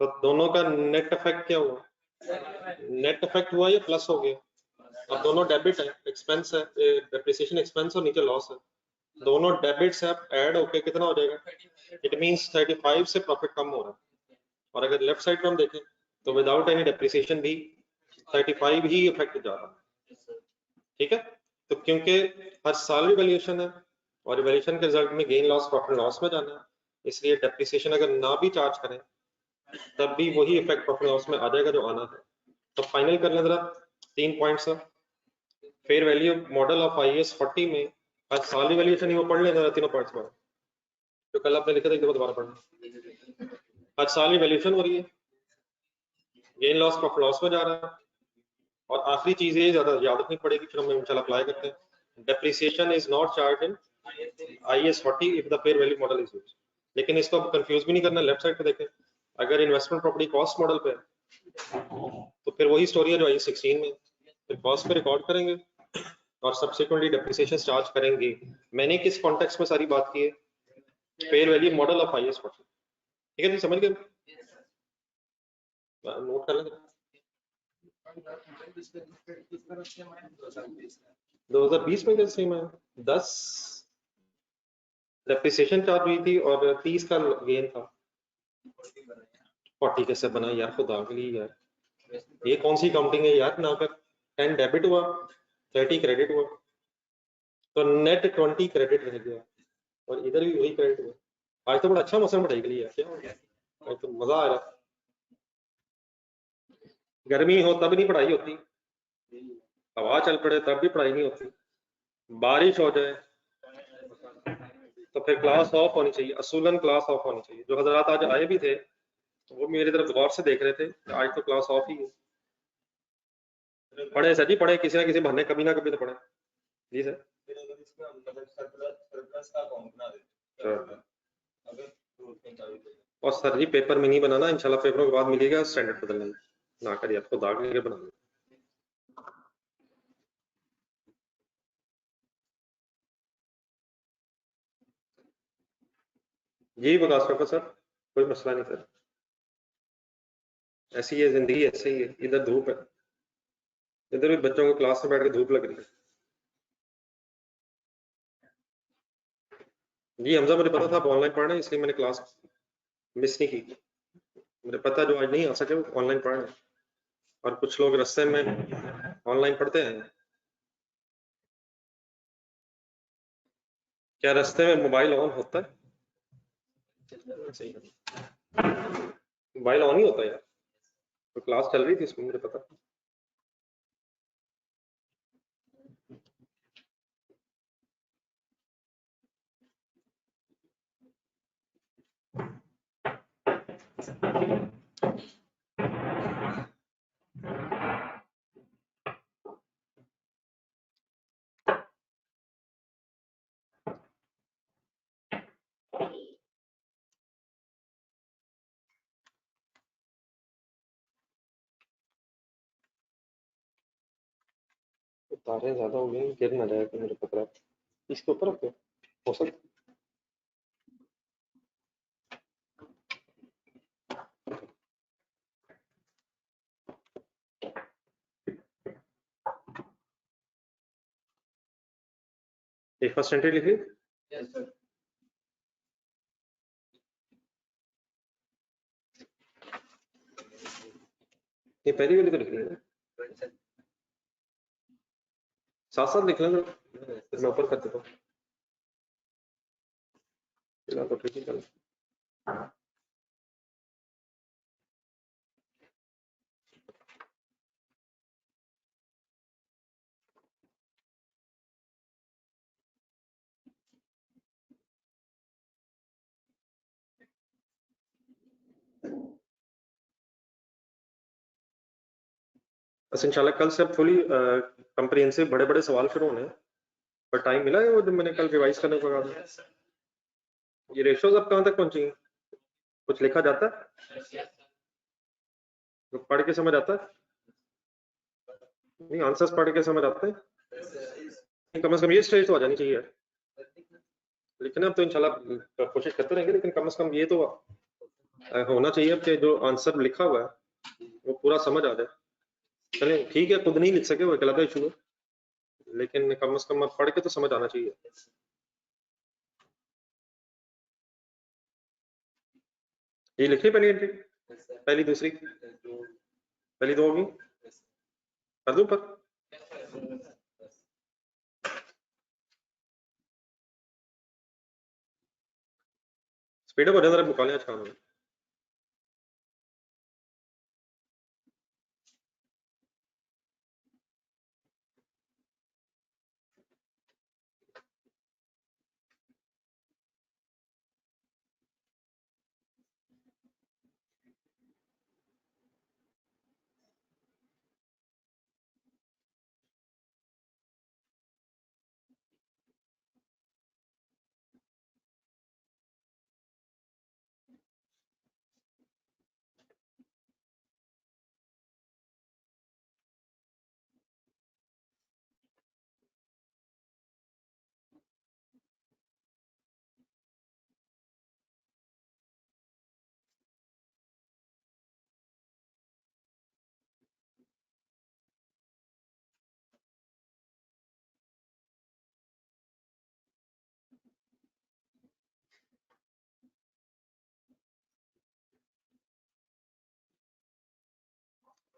तो दोनों का नेट इफेक्ट क्या हुआ? नेट इफेक्ट हुआ या प्लस हो गया? अब दोनों डेबिट है, एक्सपेंस है, डेप्रिसिएशन एक्सपेंस और नीचे लॉस है, दोनों डेबिट्स है, ऐड होके कितना हो जाएगा? इट मींस 35 से प्रॉफिट कम हो रहा है। और अगर लेफ्ट साइड पे हम देखें तो विदाउट एनी डेप्रिसिएशन भी 35 ही इफेक्ट जा रहा है, ठीक है। तो क्योंकि हर साल वैल्यूएशन है और वैल्यूएशन के रिजल्ट में गेन लॉस प्रॉफिट लॉस में जाना है, इसलिए डेप्रिसिएशन अगर ना भी चार्ज करें तब भी वही इफेक्ट प्रॉफिट लॉस में आ जाएगा जो आना है। तो फाइनल कर लें जरा 3 points. Fair value model of IAS 40 में आज साल वैल्यूएशन ही वो पढ़ लें जरा तीनों पॉइंट्स में, जो कल आपने लिखा था एक दफा दोबारा पढ़ना। आज साल वैल्यूएशन हो रही है, गेन लॉस प्रॉफिट लॉस में जा रहा है, और आखिरी चीज ये ज्यादा याद रखनी पड़ेगी, फिर हम इंशाल्लाह अप्लाई करते हैं। Depreciation is not charge in IAS 40 if the fair value model is used. लेकिन इसको कंफ्यूज भी नहीं करना, लेफ्ट साइड पे देखें, अगर इन्वेस्टमेंट प्रॉपर्टी कॉस्ट मॉडल पे तो फिर वही स्टोरी है जो आईएएस 16 में, फिर कॉस्ट पे रिकॉर्ड करेंगे और सब्सिक्वेंटली डेप्रिसिएशन चार्ज करेंगे। मैंने किस कॉन्टेक्स्ट में सारी बात की है? Fair value model of IAS 40, ठीक है जी, समझ गए? नोट कर लें 2020 में कैसे सेम है? 10 डेप्रिसिएशन चार्ज हुई थी और 30 का गेन था। 40 कैसे बना यार, खुदा के लिए यार, ये कौन सी काउंटिंग है यार? ना कर 10 डेबिट हुआ 30 क्रेडिट हुआ, तो नेट 20 क्रेडिट रह गया और इधर भी वही क्रेडिट हुआ। आज तो बड़ा अच्छा मौसम पढ़ाई के लिए क्या हो गया, आज तो मजा आ रहा। गर्मी हो तब नहीं पढ़ाई होती, हवा चल पड़े तब भी पढ़ाई नहीं होती, बारिश हो जाए तो फिर क्लास ऑफ होनी चाहिए, असूलन क्लास ऑफ होनी चाहिए। जो हजरात आज आए भी थे वो मेरी तरफ गौर से देख रहे थे, आज तो क्लास ऑफ ही है। पढ़े सर जी, पढ़े किसी ना किसी बहाने, कभी ना कभी तो पढ़े जी सर। और सर जी पेपर में नहीं बनाना, इंशाल्लाह पेपरों के बाद मिलेगा स्टैंडर्ड बदलने ना करिए, आपको दाग लेके बना। जी विकास प्रोफेसर, कोई मसला नहीं सर, ऐसी है जिंदगी, ऐसे ही है। इधर धूप है, इधर भी बच्चों को क्लास में बैठ के धूप लग रही है। जी हमजा, मुझे पता था आप ऑनलाइन पढ़ रहे हैं, इसलिए मैंने क्लास मिस नहीं की। मुझे पता जो आज नहीं आ सके वो ऑनलाइन पढ़ रहे हैं, और कुछ लोग रास्ते में ऑनलाइन पढ़ते हैं। क्या रास्ते में मोबाइल ऑन होता है? सही है, मोबाइल ऑन ही होता है यार, तो क्लास चल रही थी इसमें मुझे पता। तारे ज्यादा हो गए, गिर ना जाए तो मुझे खतरा है। इसके ऊपर रखो, हो सकता है। फर्स्ट एंट्री लिख ली। ये पहली वाली तो लिख ली है, साथ साथ लिख लेंगे, फिर मैं ऊपर कर देता हूँ। फिलहाल तो ठीक ही चल। बस इंशाल्लाह कल से अब फुली कंप्रिहेंसिव बड़े बड़े सवाल शुरू होने हैं, पर टाइम मिला है वो जो मैंने कल रिवाइज करने को कहा था। ये रेशियोज अब कहाँ तक पहुंची हैं? कुछ लिखा जाता है तो पढ़ के समझ आता है? नहीं, आंसर्स पढ़ के समझ आते हैं, कम से कम ये स्टेज तो आ जानी चाहिए। लेकिन अब तो इंशाल्लाह कोशिश करते रहेंगे, लेकिन कम से कम ये तो होना चाहिए कि जो आंसर लिखा हुआ है वो पूरा समझ आ जाए। चले ठीक है, खुद नहीं लिख सके वो एक अलग इशू है, लेकिन कम से कम अब पढ़ के तो समझ आना चाहिए। ये लिखी पहली एंट्री, पहली दूसरी, पहली दो होगी, कर दूं पर स्पीड अप हो जाए जरा, निकालें आज काम में।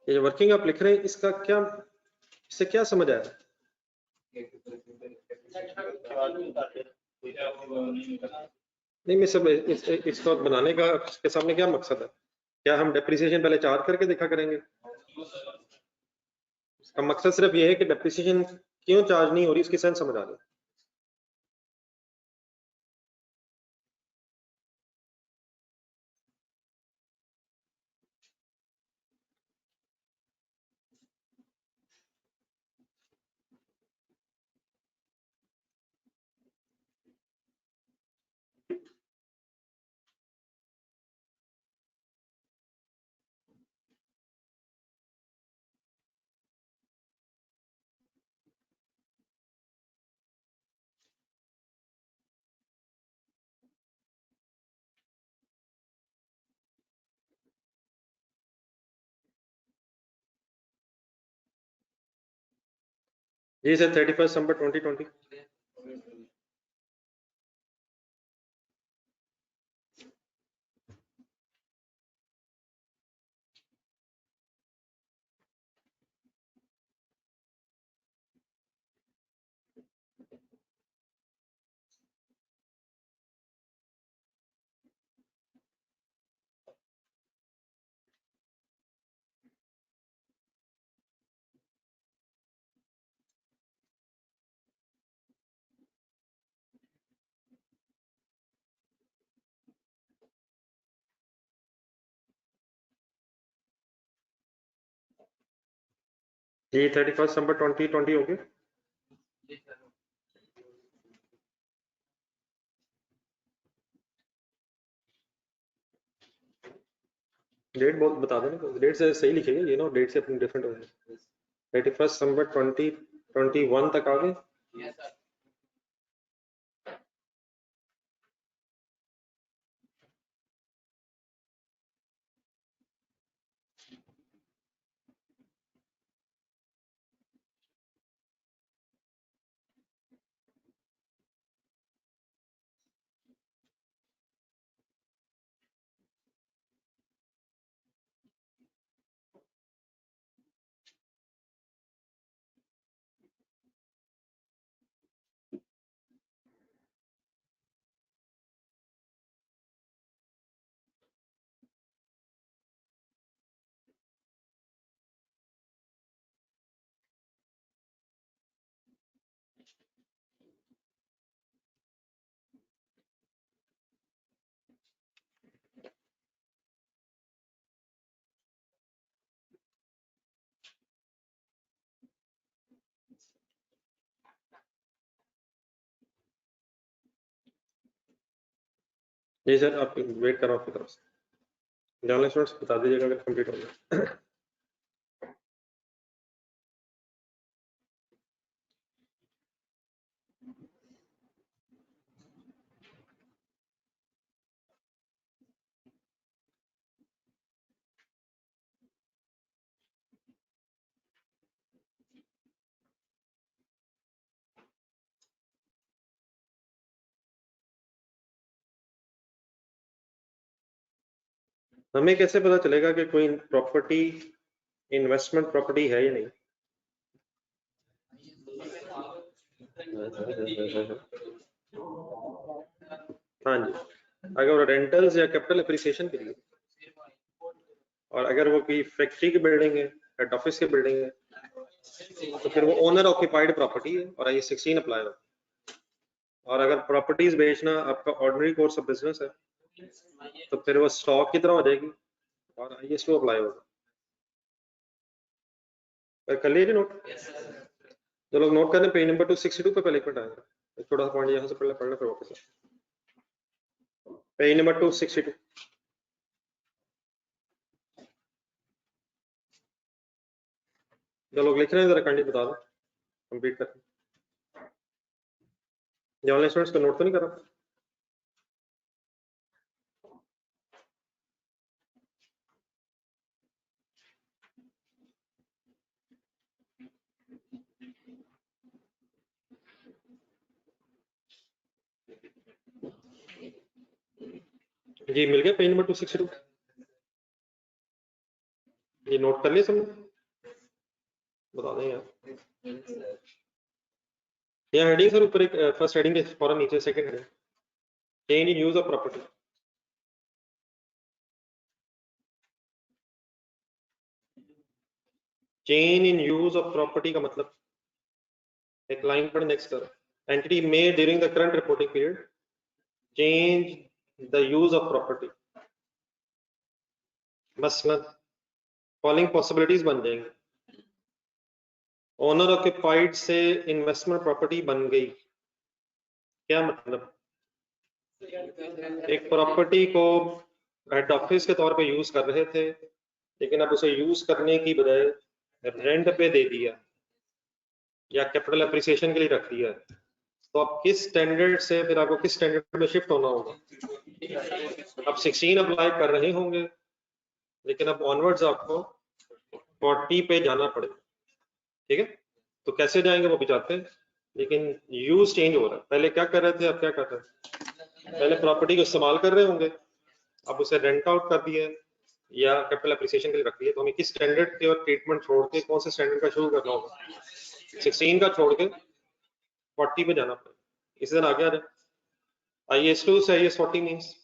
ये जो वर्किंग आप लिख रहे हैं इसका क्या, इससे क्या समझ आया? नहीं, मैं सब इसको बनाने का इसके सामने क्या मकसद है? क्या हम डेप्रिसिएशन पहले चार्ज करके देखा करेंगे? इसका मकसद सिर्फ ये है कि डेप्रिसिएशन क्यों चार्ज नहीं हो रही, इसकी सेंस समझ आ जाए। जी सर, 31 दिसंबर 2020। जी 31 दिसंबर 2020 हो गया। डेट बहुत बता देना, डेट से सही लिखेगा ये ना, डेट से अपनी डिफरेंट हो जाए। 31 दिसंबर 2020। 21 तक आ गए। जी सर, आप वेट करो आपकी तरफ से। जानना स्टूडेंट्स बता दीजिएगा अगर कंप्लीट हो गया। हमें कैसे पता चलेगा कि कोई प्रॉपर्टी इन्वेस्टमेंट प्रॉपर्टी है या नहीं? हाँ जी, अगर वो रेंटल्स या कैपिटल एप्रिसिएशन के लिए, और अगर वो कोई फैक्ट्री की बिल्डिंग है, हेड ऑफिस की बिल्डिंग है, तो फिर वो ओनर ऑक्यूपाइड प्रॉपर्टी है और आई 16 अप्लाई होगा। और अगर प्रॉपर्टीज बेचना आपका ऑर्डिनरी कोर्स ऑफ बिजनेस है, तो फिर वो स्टॉक की तरह हो जाएगी और IS2 अप्लाई होगा। कर लीजिए नोट, जो लोग नोट करने, पेज नंबर 262 पे पहले एक मिनट आएगा, एक छोटा सा पॉइंट यहाँ से पढ़ना फिर वापस पेज नंबर 262। जो लोग लिख रहे हैं जरा काइंडली बता दो कंप्लीट करके। जो ऑनलाइन स्टूडेंट्स को नोट तो नहीं कर रहा? जी मिल गया पेज नंबर 262। ये नोट कर लिया सबने? बता दें यार। यहाँ हेडिंग सर ऊपर एक फर्स्ट हेडिंग के फौरन नीचे second heading, change in use of property. Change in use of property का मतलब, एक लाइन पर नेक्स्ट करो, एंटिटी में during the current reporting period change the use of property. मसलन फॉलोइंग पॉसिबिलिटीज बन जाएंगी। ओनर ऑक्यूपाइड से इन्वेस्टमेंट प्रॉपर्टी बन गई, क्या मतलब? एक प्रॉपर्टी को हेड ऑफिस के तौर पे यूज कर रहे थे, लेकिन अब उसे यूज करने की बजाय रेंट पे दे दिया या कैपिटल एप्रिसिएशन के लिए रख दिया, तो आप किस स्टैंडर्ड से, फिर आपको किस स्टैंडर्ड में शिफ्ट होना होगा? अब 16 अप्लाई कर रहे होंगे, लेकिन अब ऑनवर्ड्स आपको 40 पे जाना पड़ेगा। ठीक है, तो कैसे जाएंगे वो भी चाहते हैं, लेकिन यूज चेंज हो रहा है। पहले क्या कर रहे थे, अब क्या कर रहे हैं? पहले प्रॉपर्टी को इस्तेमाल कर रहे होंगे, अब उसे रेंट आउट कर दिया या कैपिटल एप्रिसिएशन के लिए रख दिया, तो हमें किस स्टैंडर्ड के और ट्रीटमेंट छोड़ के कौन से स्टैंडर्ड का शुरू करना होगा? 16 का छोड़ के 40 पे जाना पड़ेगा। इसी दिन आगे आ जाए। IS2 से IS40 मीन्स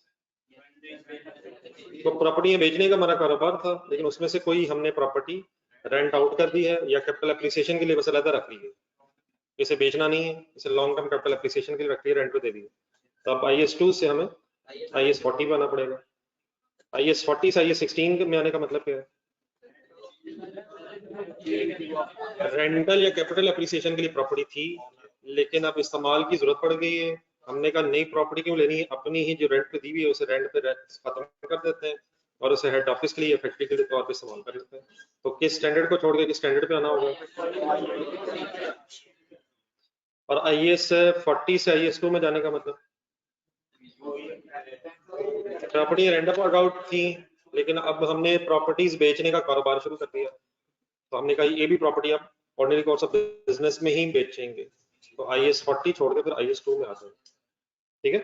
तो प्रॉपर्टी बेचने का हमारा कारोबार था, लेकिन उसमें से कोई हमने प्रॉपर्टी रेंट आउट कर दी है या कैपिटल एप्रिसिएशन के लिए बस अलग रख ली है, इसे बेचना नहीं है, इसे लॉन्ग टर्म कैपिटल एप्रिसिएशन के लिए रख लिया, रेंट पे दे दिया। तो अब IS2 से हमें IS40 पे आना पड़ेगा। IS40 से IS16 में आने का मतलब क्या है? रेंटल या कैपिटल एप्रिसिएशन के लिए प्रॉपर्टी थी, लेकिन अब इस्तेमाल की जरूरत पड़ गई है, हमने कहा नई प्रॉपर्टी क्यों लेनी है, अपनी ही जो रेंट पे दी हुई है उसे रेंट पे खत्म कर देते हैं, और उसे हेड ऑफिस के लिए फैक्ट्री के तौर पे इस्तेमाल कर लेते हैं। तो किस स्टैंडर्ड को छोड़ के किस स्टैंडर्ड पे आना होगा? और IAS 40 से IAS 2 में जाने का मतलब प्रॉपर्टी रेंडम वर्कआउट थी, लेकिन अब हमने प्रॉपर्टीज बेचने का कारोबार शुरू कर दिया, तो हमने कहा ये भी प्रॉपर्टी आप ऑर्डिनरी कोर्स ऑफ बिजनेस में ही बेचेंगे, तो IAS 40 छोड़ के फिर IAS 2 में आ जाएंगे। ठीक है,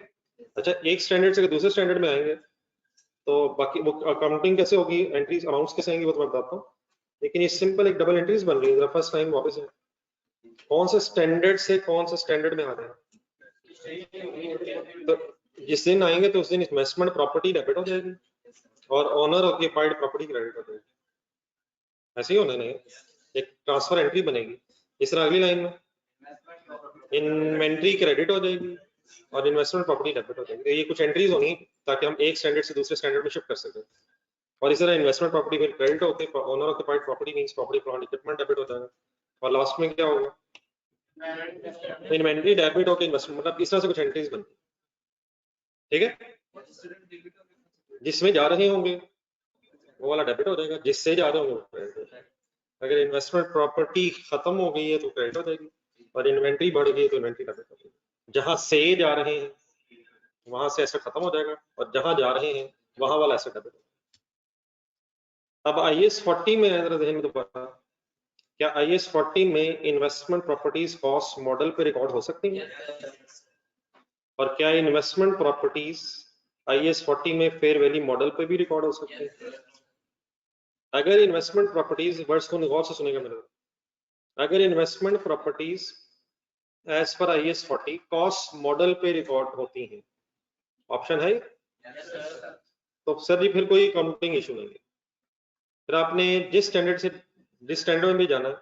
अच्छा एक स्टैंडर्ड से दूसरे स्टैंडर्ड में आएंगे तो बाकी वो अकाउंटिंग कैसे होगी, एंट्रीज अमाउंट्स कैसे आएंगी वो तो मैं बताता हूँ, लेकिन ये सिंपल एक डबल एंट्रीज बन रही है। फर्स्ट टाइम वापस है, कौन से स्टैंडर्ड से कौन से स्टैंडर्ड में आ रहे हैं, तो जिस दिन आएंगे तो उस दिन इन्वेस्टमेंट प्रॉपर्टी डेबिट हो जाएगी और ऑनर ऑक्यूपाइड प्रॉपर्टी क्रेडिट हो जाएगी, ऐसे ही होना नहीं, एक ट्रांसफर एंट्री बनेगी। इस तरह अगली लाइन में इन्वेंट्री क्रेडिट हो जाएगी और इन्वेस्टमेंट प्रॉपर्टी डेबिट हो जाएगी। तो ये कुछ एंट्रीज होनी ताकि हम एक स्टैंडर्ड से दूसरे स्टैंडर्ड में शिफ्ट कर सकें। और इस तरह इन्वेस्टमेंट प्रॉपर्टी फिर क्रेडिट होके owner occupied property means property plant equipment debit हो जाएगा और लास्ट में क्या होगा, इन्वेंट्री डेबिट होके इन्वेस्टमेंट, मतलब इस तरह से कुछ एंट्रीज बनती है। ठीक है, जिसमें जा रहे होंगे वो वाला डेबिट हो जाएगा, जिससे जा रहे होंगे वो क्रेडिट हो जाएगा। अगर इन्वेस्टमेंट प्रॉपर्टी खत्म हो गई है तो क्रेडिट हो जाएगी और इन्वेंट्री बढ़ गई तो इन्वेंट्री डेबिट हो जाएगी। जहां से जा रहे हैं वहां से एसेट खत्म हो जाएगा और जहां जा रहे हैं वहां वाला एसेट डेबिट हो जाएगा। अब IAS 40 में जरा ध्यान में दोबारा, क्या IAS 40 में इन्वेस्टमेंट प्रॉपर्टीज कॉस्ट मॉडल पे रिकॉर्ड हो सकती हैं? और क्या इन्वेस्टमेंट प्रॉपर्टीज IAS 40 में फेयर वैल्यू मॉडल पे भी रिकॉर्ड हो सकती है? अगर इन्वेस्टमेंट प्रॉपर्टीज, वर्ड्स को गौर से सुनेगा मेरे, अगर इन्वेस्टमेंट प्रॉपर्टीज एज पर IAS 40 कॉस्ट मॉडल पे रिकॉर्ड होती हैं, ऑप्शन है तो सर जी फिर कोई काउंटिंग इशू नहीं है, फिर आपने जिस स्टैंडर्ड में भी जाना है,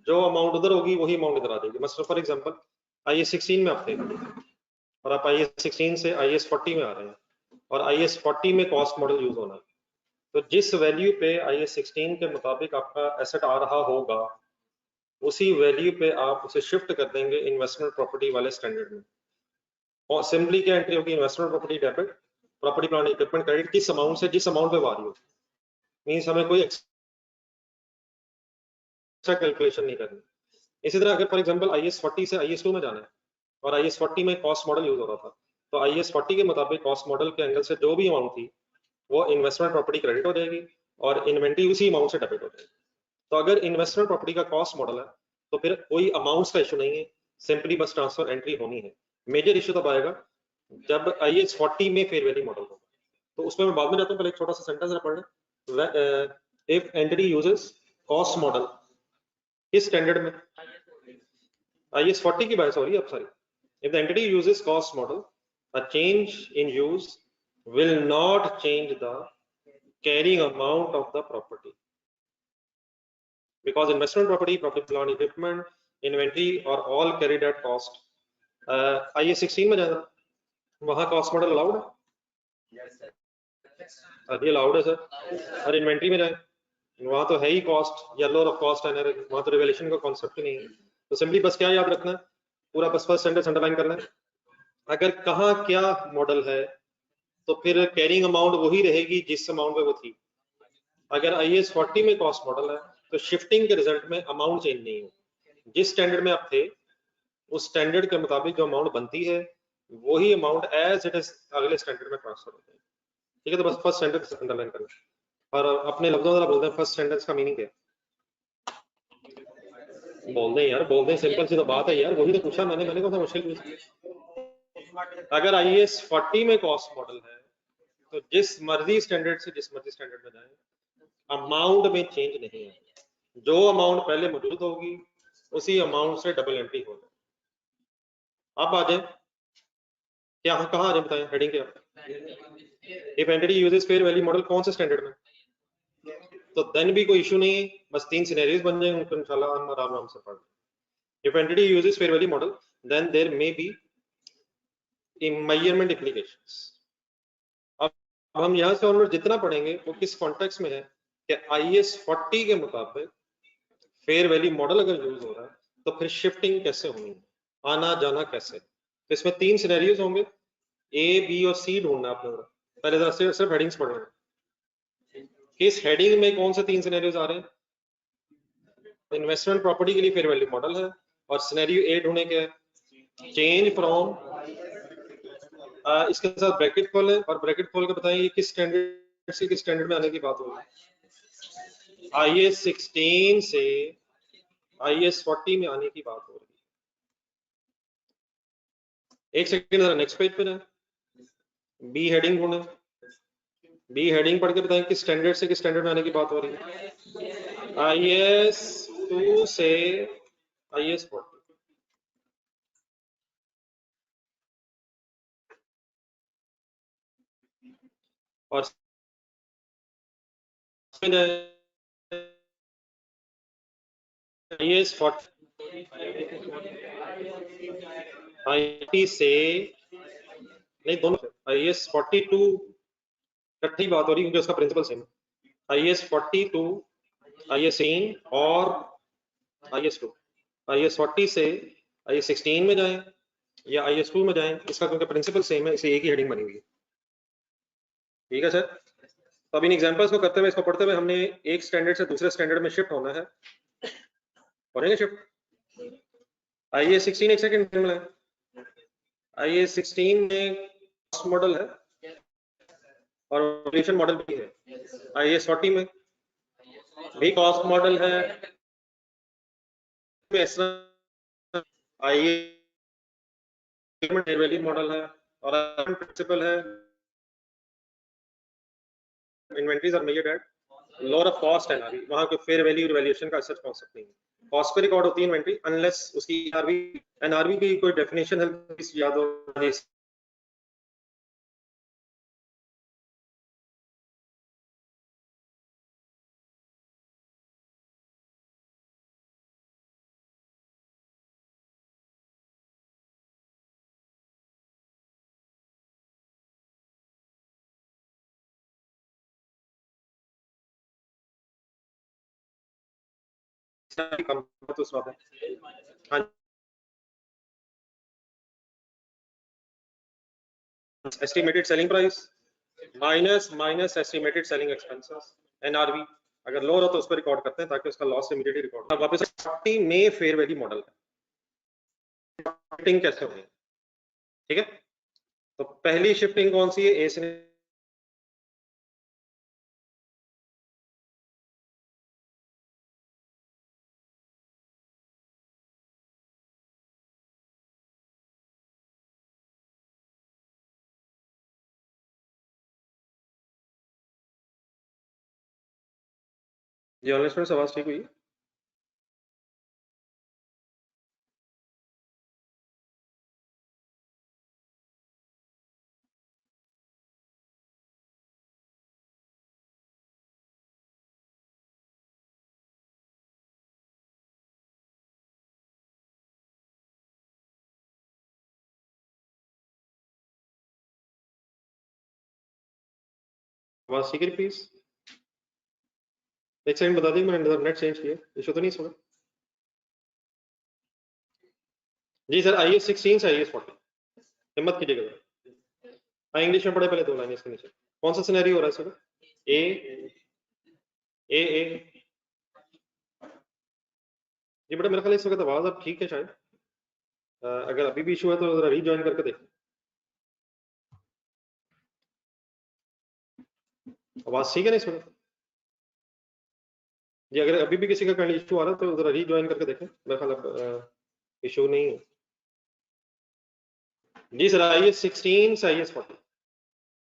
जो अमाउंट उधर होगी वही अमाउंट इधर आ जाएगी। मतलब फॉर एग्जांपल IAS 16 में आप थे और आप IAS 16 से IAS 40 में आ रहे हैं और IAS 40 में कॉस्ट मॉडल यूज होना है, तो जिस वैल्यू पे IAS 16 के मुताबिक आपका एसेट आ रहा होगा उसी वैल्यू पे आप उसे शिफ्ट कर देंगे इन्वेस्टमेंट प्रॉपर्टी वाले स्टैंडर्ड में। और सिंपली क्या एंट्री होगी, investment property debit, property plant equipment credit, किस अमाउंट से जिस अमाउंट पे वारी हो, मींस हमें कोई एक्स्ट्रा कैलकुलेशन नहीं करनी। इसी तरह अगर फॉर एग्जांपल IAS 40 से IAS 2 में जाना है और IAS 40 में कॉस्ट मॉडल यूज हो रहा था, तो IAS 40 के मुताबिक कॉस्ट मॉडल के एंगल से जो भी अमाउंट थी वो इन्वेस्टमेंट प्रॉपर्टी क्रेडिट हो जाएगी और इन्वेंट्री उसी अमाउंट से डेबिट हो जाएगी। तो अगर इन्वेस्टमेंट प्रॉपर्टी का कॉस्ट मॉडल है तो फिर कोई अमाउंट्स का इशू नहीं है, सिंपली बस ट्रांसफर एंट्री होनी है। मेजर इशू तब आएगा जब IAS 40 में फेयर वैल्यू मॉडल होगा, तो उसमें मैं बाद में जाता हूँ, पहले एक छोटा सा सेंटेंस पढ़ना। If entity uses cost model, किस स्टैंडर्ड में, IAS 40 की बात हो रही है अब सारी। If the entity uses cost model, a change in use will not change the carrying amount of the property because investment property, property plant equipment, inventory are all carried at cost. IAS 16 में जाना, वहां cost model allowed है? अभी allowed है sir. और inventory में जाए वहां तो है ही कॉस्ट, येलो ऑफ कॉस्ट है, वहां तो रिवैल्यूएशन का कॉन्सेप्ट ही नहीं है। तो सिंपली बस क्या याद रखना है, पूरा बस फर्स्ट सेंटेंस अंडरलाइन करना है, अगर कहाँ क्या मॉडल है तो फिर कैरिंग अमाउंट वही रहेगी जिस अमाउंट पे वो थी। अगर IAS 40 में कॉस्ट मॉडल है तो शिफ्टिंग के रिजल्ट में अमाउंट चेंज नहीं हो, जिस स्टैंडर्ड में आप थे उस स्टैंडर्ड के मुताबिक जो अमाउंट बनती है वही अमाउंट एज इट इज अगले स्टैंडर्ड में ट्रांसफर होता है। ठीक है, तो बस फर्स्ट सेंटेंस अंडरलाइन करना और अपने लफ्जों में बोलते हैं फर्स्ट सेंटेंस का मीनिंग क्या है, बोल दें यार, बोल दें, सिंपल सी तो बात है यार, वही तो पूछा मैंने कौन सा मुश्किल पूछा। अगर IAS 40 में कॉस्ट मॉडल है तो जिस मर्जी स्टैंडर्ड से जिस मर्जी स्टैंडर्ड में जाए अमाउंट में चेंज नहीं है, जो अमाउंट पहले मौजूद होगी उसी अमाउंट से डबल एंट्री होगी। अब आ जाए क्या, कहाँ आ जाए बताएं, हेडिंग क्या, if entity uses fair value model कौन से स्टैंडर्ड में, तो देन भी कोई इशू नहीं है, बस 3 सिनेरियोस बन जाएंगे उनको इंशाल्लाह हम आराम से पढ़ लेंगे। If entity uses fair value model then there may be measurement applications. अब हम यहाँ से ऑनवर्ड जितना पढ़ेंगे वो किस कॉन्टेक्स्ट में है कि IAS 40 के मुताबिक फेयर वैल्यू मॉडल अगर यूज हो रहा है तो फिर शिफ्टिंग कैसे होनी है, आना जाना कैसे। तो इसमें 3 सिनेरियोस होंगे, A, B और C ढूंढना आपने, पहले जरा सिर्फ हेडिंग्स पढ़ेंगे। किस हेडिंग में कौन से 3 सिनेरियोज आ रहे हैं? इन्वेस्टमेंट प्रॉपर्टी के लिए फेयर वैल्यू मॉडल है, और सिनेरियो 8 होने के चेंज फ्रॉम, इसके साथ ब्रैकेट खोलें और ब्रैकेट खोल के बताएं ये किस स्टैंडर्ड से किस स्टैंडर्ड में आने की बात हो रही है। IAS 16 से IAS 40 में आने की बात हो रही है। एक सेकंड जरा नेक्स्ट पेज पे जाएं, बी हेडिंग ढूंढें, बी हेडिंग पढ़ के बताएं किस स्टैंडर्ड से किस स्टैंडर्ड में आने की बात हो रही है। IAS 2 से IAS 40। और IAS 40 IT से नहीं, दोनों IAS 42 इकट्ठी बात हो रही है क्योंकि उसका प्रिंसिपल सेम है। IAS 42 IAS 16 और IAS 2, IAS 40 से IAS 16 में जाएं या IAS 2 में जाएं, इसका क्योंकि प्रिंसिपल सेम है इसे एक ही हेडिंग बनी हुई है। ठीक है सर, तो अब इन एग्जांपल्स को करते हुए इसको पढ़ते हुए हमने एक स्टैंडर्ड से दूसरे स्टैंडर्ड में शिफ्ट होना है, करेंगे शिफ्ट। IAS 16 एक सेकंड में IAS 16 में कॉस्ट मॉडल है और वैल्यूएशन मॉडल भी है। IAS 40 में भी कॉस्ट मॉडल है, IAS वैल्यू मॉडल है और प्रिंसिपल है inventories are measured at lower of cost and RV, वहां पे फेयर वैल्यू और वैल्यूएशन का सच कॉन्सेप्ट नहीं है। कॉस्ट पे रिकॉर्ड होती है इन्वेंटरी अनलेस उसकी आरवी एनआरवी की कोई डेफिनेशन है याद हो। कम तो स्वाद है। हाँ, estimated selling price minus estimated selling expenses NRV अगर लोअर हो तो उस पर रिकॉर्ड करते हैं ताकि उसका लॉस इमीडिएटली रिकॉर्ड। अब वापस 40 में फेयर वैल्यू मॉडल है, शिफ्टिंग कैसे होगी? ठीक है, तो पहली शिफ्टिंग कौन सी है? ए से जी ऑनलाइन स्टूडेंट्स आवाज ठीक हुई? आवाज ठीक है प्लीज? एक सेकंड बता दी, मैंने नेट चेंज किया, इशू तो नहीं सुना? जी सर, IAS 16 से IAS 40 हिम्मत कीजिएगा। हाँ इंग्लिश में पढ़े पहले 2 लाइन इसके नीचे। कौन सा सिनेरियो हो रहा है सर? ए ए जी बेटा मेरे ख्याल इस वक्त आवाज अब ठीक है शायद, अगर अभी भी इशू है तो जरा रीजॉइन करके देखें। आवाज ठीक है ना इस वक्त? जी अगर अभी भी किसी का कहीं इशू आ रहा है तो जरा रीजॉइन करके देखें, मेरे ख्याल अब इशू नहीं है। जी सर IAS 16 से IAS 40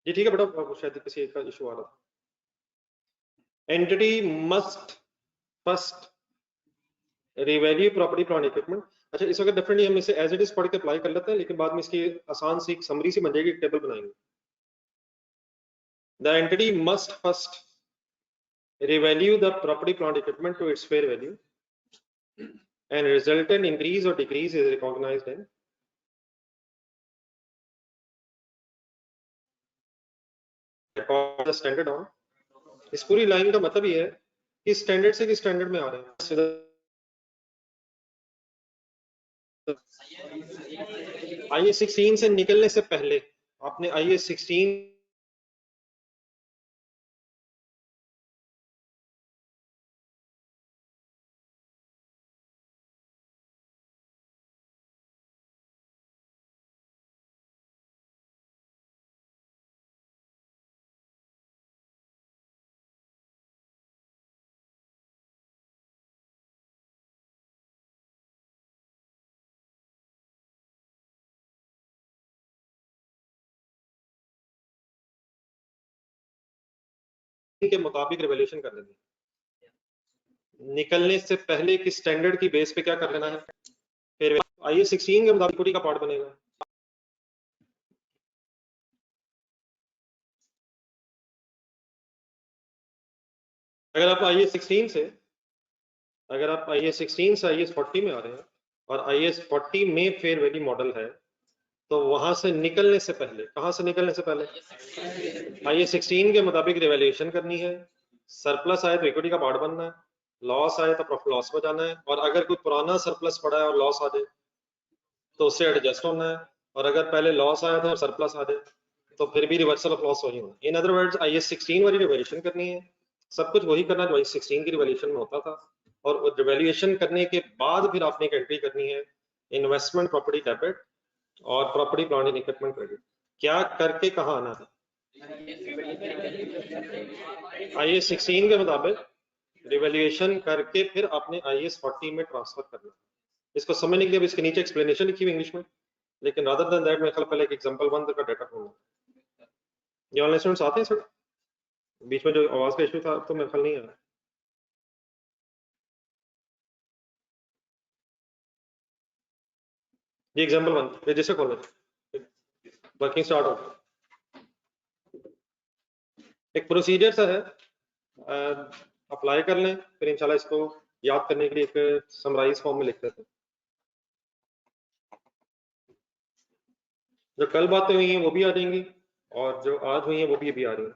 जी ठीक है बेटा, शायद किसी एक का इशू आ रहा था। Entity must first revalue property plant equipment. अच्छा इस वक्त डेफिनेटली हम इसे एज इट इज पढ़ के अप्लाई कर लेते हैं, लेकिन बाद में इसकी आसान सी समरी सी बन जाएगी, टेबल बनाएंगे। The entity must first revalue the property plant equipment to its fair value and resultant increase or decrease is recognized in the standard on। इस पूरी लाइन का मतलब ये है कि स्टैंडर्ड से किस स्टैंडर्ड में आ रहे हैं। IAS 16 से निकलने से पहले आपने IAS 16 के मुताबिक रिवैल्यूएशन कर लेनी है। निकलने से पहले किस स्टैंडर्ड की बेस पे क्या कर लेना है, फिर IAS 16 के मुताबिक इक्विटी का पार्ट बनेगा। अगर आप IAS 16 से IAS 40 में आ रहे हैं और IAS 40 में फेयर वैल्यू मॉडल है, तो वहां से निकलने से पहले, कहां से निकलने से पहले IAS 16 के मुताबिक रिवैल्यूएशन करनी है। सरप्लस आए तो इक्विटी का पार्ट बनना है, लॉस आए तो प्रॉफिट लॉस बचाना है, और अगर कोई पुराना सरप्लस पड़ा है और लॉस आ जाए तो उससे एडजस्ट होना है, और अगर पहले लॉस आया था और सरप्लस आ जाए तो फिर भी रिवर्सल ऑफ लॉस वही होना। इन अदर वर्ड्स IAS 16 वाली रिवैल्यूएशन करनी है, सब कुछ वही करना जो IAS 16 की रिवैल्यूएशन में होता था, और रिवैल्यूएशन करने के बाद फिर आपने एक एंट्री करनी है इन्वेस्टमेंट प्रॉपर्टी डेबिट और property plant and equipment credit. क्या करके कहाँ आना है, IAS 16 के मुताबिक रिवैल्यूएशन करके फिर आपने IAS 40 में ट्रांसफर करना। इसको समझने के लिए इसके नीचे एक्सप्लेनेशन लिखी हुई इंग्लिश में, लेकिन रादर देन दैट मैं पहले एक एग्जांपल 1 का डाटा ढूंढूंगा। ये ऑनलाइन स्टूडेंट्स आते हैं सर? बीच में जो आवाज का इशू था तो मेरे ख्याल नहीं आ रहा। ये एग्जांपल 1 रजिस्टर खोल लें, वर्किंग स्टार्ट हो। एक प्रोसीजर सा है, अप्लाई कर लें, फिर इंशाल्लाह इसको याद करने के लिए एक समराइज फॉर्म में लिख देते हैं। जो कल बातें हुई हैं वो भी आ जाएंगी और जो आज हुई हैं वो भी अभी आ रही हैं।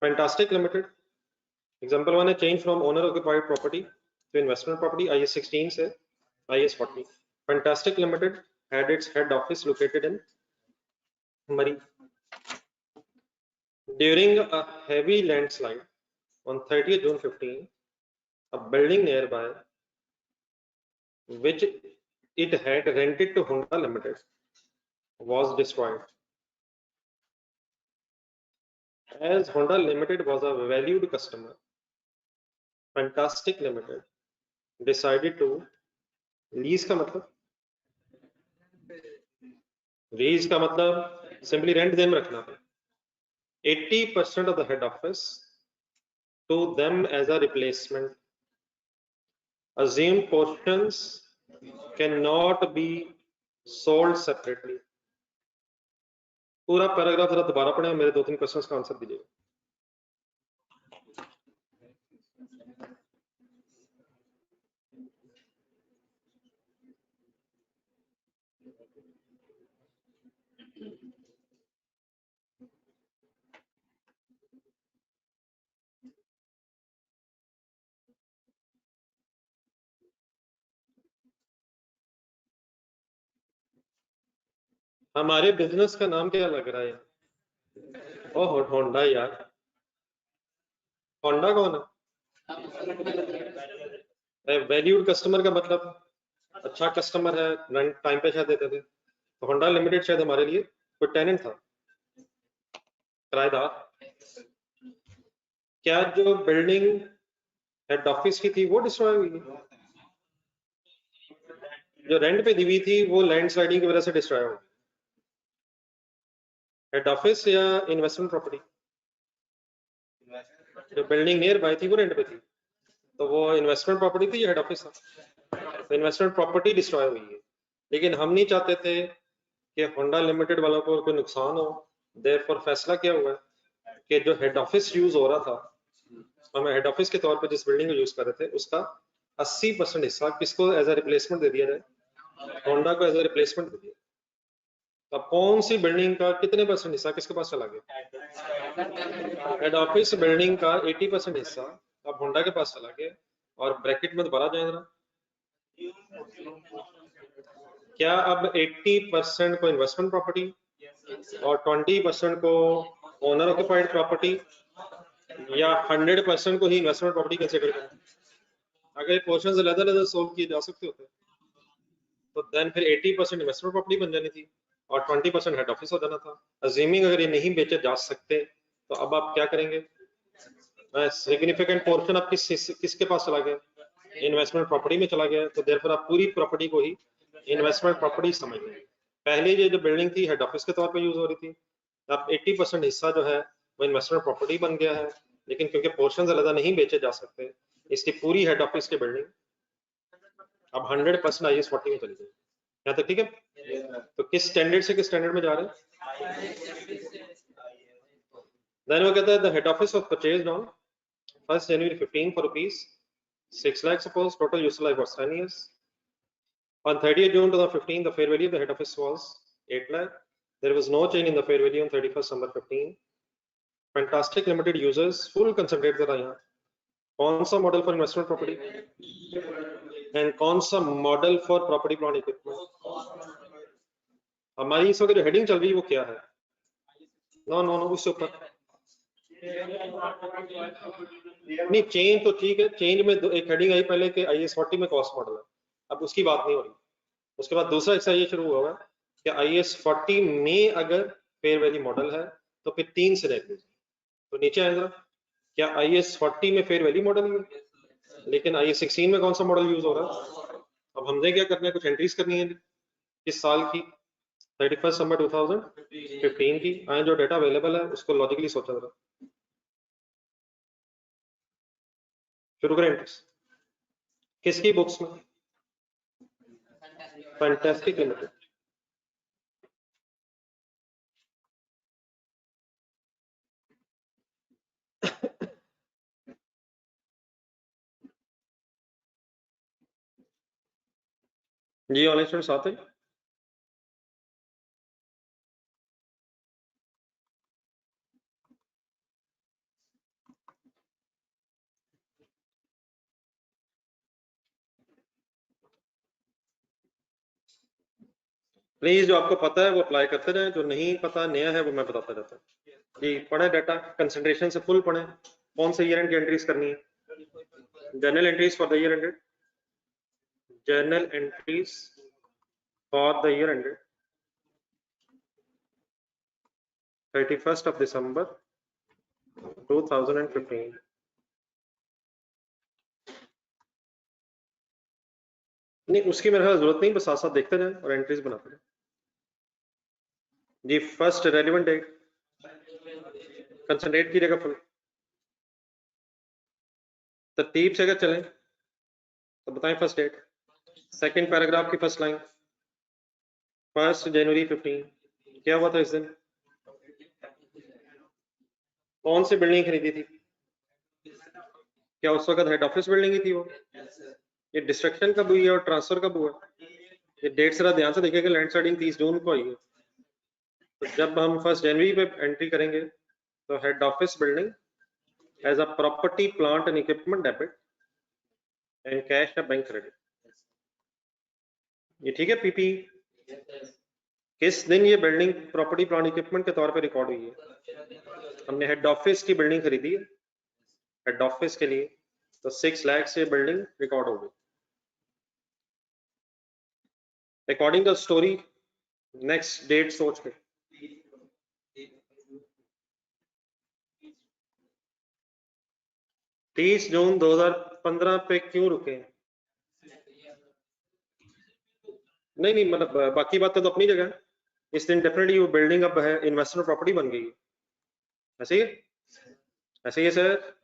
फैंटास्टिक लिमिटेड एग्जांपल 1 है, change from owner occupied property to investment property IAS 16 से IAS 40। Fantastic limited had its head office located in Murray. During a heavy landslide on 30th June 15, a building nearby, which it had rented to Honda Limited, was destroyed. As Honda Limited was a valued customer, Fantastic Limited decided to lease का मतलब simply rent them रखना है 80% of the head office to them as a replacement. Assumed portions cannot be sold separately. पूरा paragraph जरा दोबारा पढ़ें, मेरे 2-3 questions का आंसर दीजिएगा। हमारे बिजनेस का नाम क्या लग रहा है? ओह होंडा यार, होंडा कौन है? वैल्यूड कस्टमर का मतलब अच्छा कस्टमर है, रेंट टाइम पे शायद देते थे, तो होंडा लिमिटेड शायद हमारे लिए कोई टेनेंट था, किराएदार। क्या जो बिल्डिंग हेड ऑफिस की थी वो डिस्ट्रॉय हुई है? जो रेंट पे दी हुई थी वो लैंडस्लाइडिंग की वजह से डिस्ट्रॉय हो गई। हेड ऑफिस या इन्वेस्टमेंट प्रॉपर्टी? जो बिल्डिंग नियर बाय थी वो रेंट पे थी, तो वो इन्वेस्टमेंट प्रॉपर्टी थी या हेड ऑफिस था? तो इन्वेस्टमेंट प्रॉपर्टी डिस्ट्रॉय हुई है, लेकिन हम नहीं चाहते थे कि होंडा लिमिटेड वालों को कोई नुकसान हो। देयरफॉर फैसला क्या हुआ कि जो हेड ऑफिस यूज हो रहा था, हमें हेड ऑफिस के तौर पर जिस बिल्डिंग को यूज कर रहे थे उसका 80% हिस्सा किसको एज ए रिप्लेसमेंट दे दिया जाए? होंडा को एज ए रिप्लेसमेंट दे दिया। अब कौन सी बिल्डिंग का कितने परसेंट हिस्सा किसके पास चला गया? हेड ऑफिस बिल्डिंग का 80% हिस्सा अब होंडा के पास चला गया, और ब्रैकेट में दोबारा जाए जरा, क्या अब 80% को इन्वेस्टमेंट प्रॉपर्टी और 20% को ओनर ऑक्यूपाइड प्रॉपर्टी, या 100% को ही इन्वेस्टमेंट प्रॉपर्टी कंसीडर करें? अगर पोर्शन अलग-अलग सोल्व किए जा सकते होते तो देन फिर 80% इन्वेस्टमेंट प्रॉपर्टी बन जानी थी और 20% हेड ऑफिस हो जाना था। अज्यूमिंग अगर ये नहीं बेचे जा सकते तो अब आप क्या करेंगे? सिग्निफिकेंट पोर्शन अब किसके पास चला गया? इन्वेस्टमेंट प्रॉपर्टी में चला गया, तो देयरफॉर आप पूरी प्रॉपर्टी को ही इन्वेस्टमेंट प्रॉपर्टी समझ लें। पहले ये जो बिल्डिंग थी हेड ऑफिस के तौर पर यूज हो रही थी, अब 80% हिस्सा जो है वो इन्वेस्टमेंट प्रॉपर्टी बन गया है, लेकिन क्योंकि पोर्शन अलग नहीं बेचे जा सकते, इसकी पूरी हेड ऑफिस की बिल्डिंग अब 100% IS 40 में चली गई। यहाँ तक ठीक है? तो किस स्टैंडर्ड से किस स्टैंडर्ड में जा रहे हैं? देन वो कहता है the head office of purchased on 1st January 15 for rupees 6 lakh, suppose total useful life was 10 years. On 30th June 2015, the fair value of the head office was 8 lakh. There was no change in the fair value on 31st December 15. Fantastic Limited users full concentrate कर रहा है यहाँ। कौन सा model for investment property and कौन सा model for property plant equipment? हमारी इस वक्त जो हेडिंग चल रही है वो क्या है? नो नो नो उससे ऊपर नहीं, चेंज तो ठीक है, चेंज में एक हेडिंग आई पहले कि IS 40 में कॉस्ट मॉडल है, अब उसकी बात नहीं हो रही। उसके बाद दूसरा हिस्सा ये शुरू हुआ कि IS 40 में अगर फेयर वैल्यू मॉडल है तो फिर 3 सिनेरियो। तो नीचे आए जरा, क्या IS 40 में फेयर वैल्यू मॉडल है, लेकिन IS 16 में कौन सा मॉडल यूज हो रहा है? अब हमने क्या करना है, कुछ एंट्रीज करनी है किस साल की, 31 दिसंबर 2015 की। आए जो डाटा अवेलेबल है उसको लॉजिकली सोचा जरा, शुरू करें एंट्रीज। किसकी बुक्स में? Fantastic limited. जी ऑनलाइन स्टूडेंट साथ है। प्लीज जो आपको पता है वो अप्लाई करते जाए, जो नहीं पता नया है वो मैं बताता जाता हूँ। जी पढ़े डाटा, कंसंट्रेशन से फुल पढ़े। कौन से ईयर एंड की एंट्रीज करनी है? Journal entries for the year ended, journal entries for the year ended 31st December 2015। नहीं उसकी मेरे ख्याल जरूरत नहीं, बस साथ साथ देखते जाए और एंट्रीज बनाते जाए। जी फर्स्ट रेलिवेंट डेट, कंसंट्रेट कीजिएगा फुल। तरतीब से अगर चलें तो बताएं फर्स्ट डेट, सेकंड पैराग्राफ की फर्स्ट लाइन, 1 जनवरी 15। क्या हुआ था इस दिन? कौन सी बिल्डिंग खरीदी थी? क्या उस वक्त हेड ऑफिस बिल्डिंग ही थी वो? ये डिस्ट्रक्शन कब हुई है और ट्रांसफर कब हुआ? ये डेट जरा ध्यान से देखिएगा, लैंड स्लाइडिंग 30 जून को आई है। तो जब हम 1 जनवरी पे एंट्री करेंगे तो head office building as a property plant and equipment debit and cash या बैंक क्रेडिट, ये ठीक है पीपी। किस दिन ये बिल्डिंग प्रॉपर्टी प्लांट इक्विपमेंट के तौर पे रिकॉर्ड हुई है? हमने हेड ऑफिस की बिल्डिंग खरीदी है हेड ऑफिस के लिए, तो 6 लाख से बिल्डिंग रिकॉर्ड हो गई according to story. Next date सोच के 30 जून 2015 पे क्यों रुके? नहीं नहीं मतलब बाकी बातें तो अपनी जगह है। इस दिन डेफिनेटली वो बिल्डिंग अब है इन्वेस्टमेंट प्रॉपर्टी बन गई है, ऐसे ही है? ऐसे ही है सर,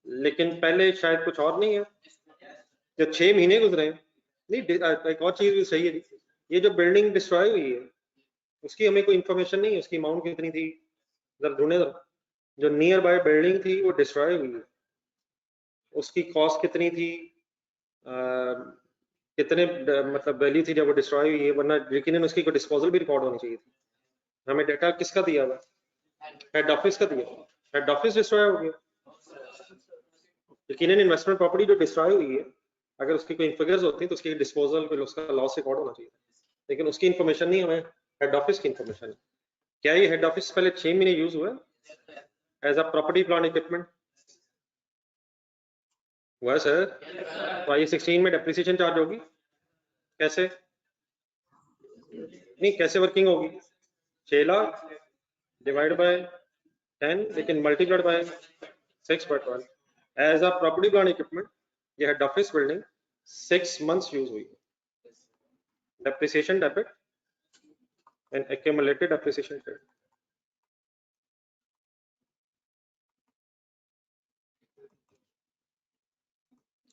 लेकिन पहले शायद कुछ और नहीं है। जब 6 महीने गुजरे हैं, नहीं एक और चीज भी सही है, ये जो बिल्डिंग डिस्ट्रॉय हुई है उसकी हमें कोई इन्फॉर्मेशन नहीं है, उसकी अमाउंट कितनी थी, जरा ढूंढे जरा। जो नियर बाय बिल्डिंग थी वो डिस्ट्रॉय हुई है, उसकी कॉस्ट कितनी थी, कितने मतलब वैल्यू थी जब वो डिस्ट्रॉय हुई है, वरना यकीनन उसकी कोई डिस्पोजल भी रिकॉर्ड होनी चाहिए थी। हमें डाटा किसका दिया हुआ? हेड ऑफिस का दिया। हेड ऑफिस डिस्ट्रॉय हो गया, यकीनन इन्वेस्टमेंट प्रॉपर्टी जो डिस्ट्रॉय हुई है अगर उसकी कोई फिगर्स होती तो उसकी डिस्पोजल फिर उसका लॉस रिकॉर्ड होना चाहिए, लेकिन उसकी इन्फॉर्मेशन नहीं, हमें हेड ऑफिस की इन्फॉर्मेशन। क्या ये हेड ऑफिस पहले 6 महीने यूज हुआ as a property plant equipment? हुआ सर। तो IS 16 में डेप्रिसिएशन चार्ज होगी कैसे? नहीं कैसे वर्किंग होगी? 6 लाख डिवाइड बाय 10, लेकिन multiplied by 6/12 as a property plant equipment. ये head office building 6 months use हुई, depreciation debit and accumulated depreciation credit।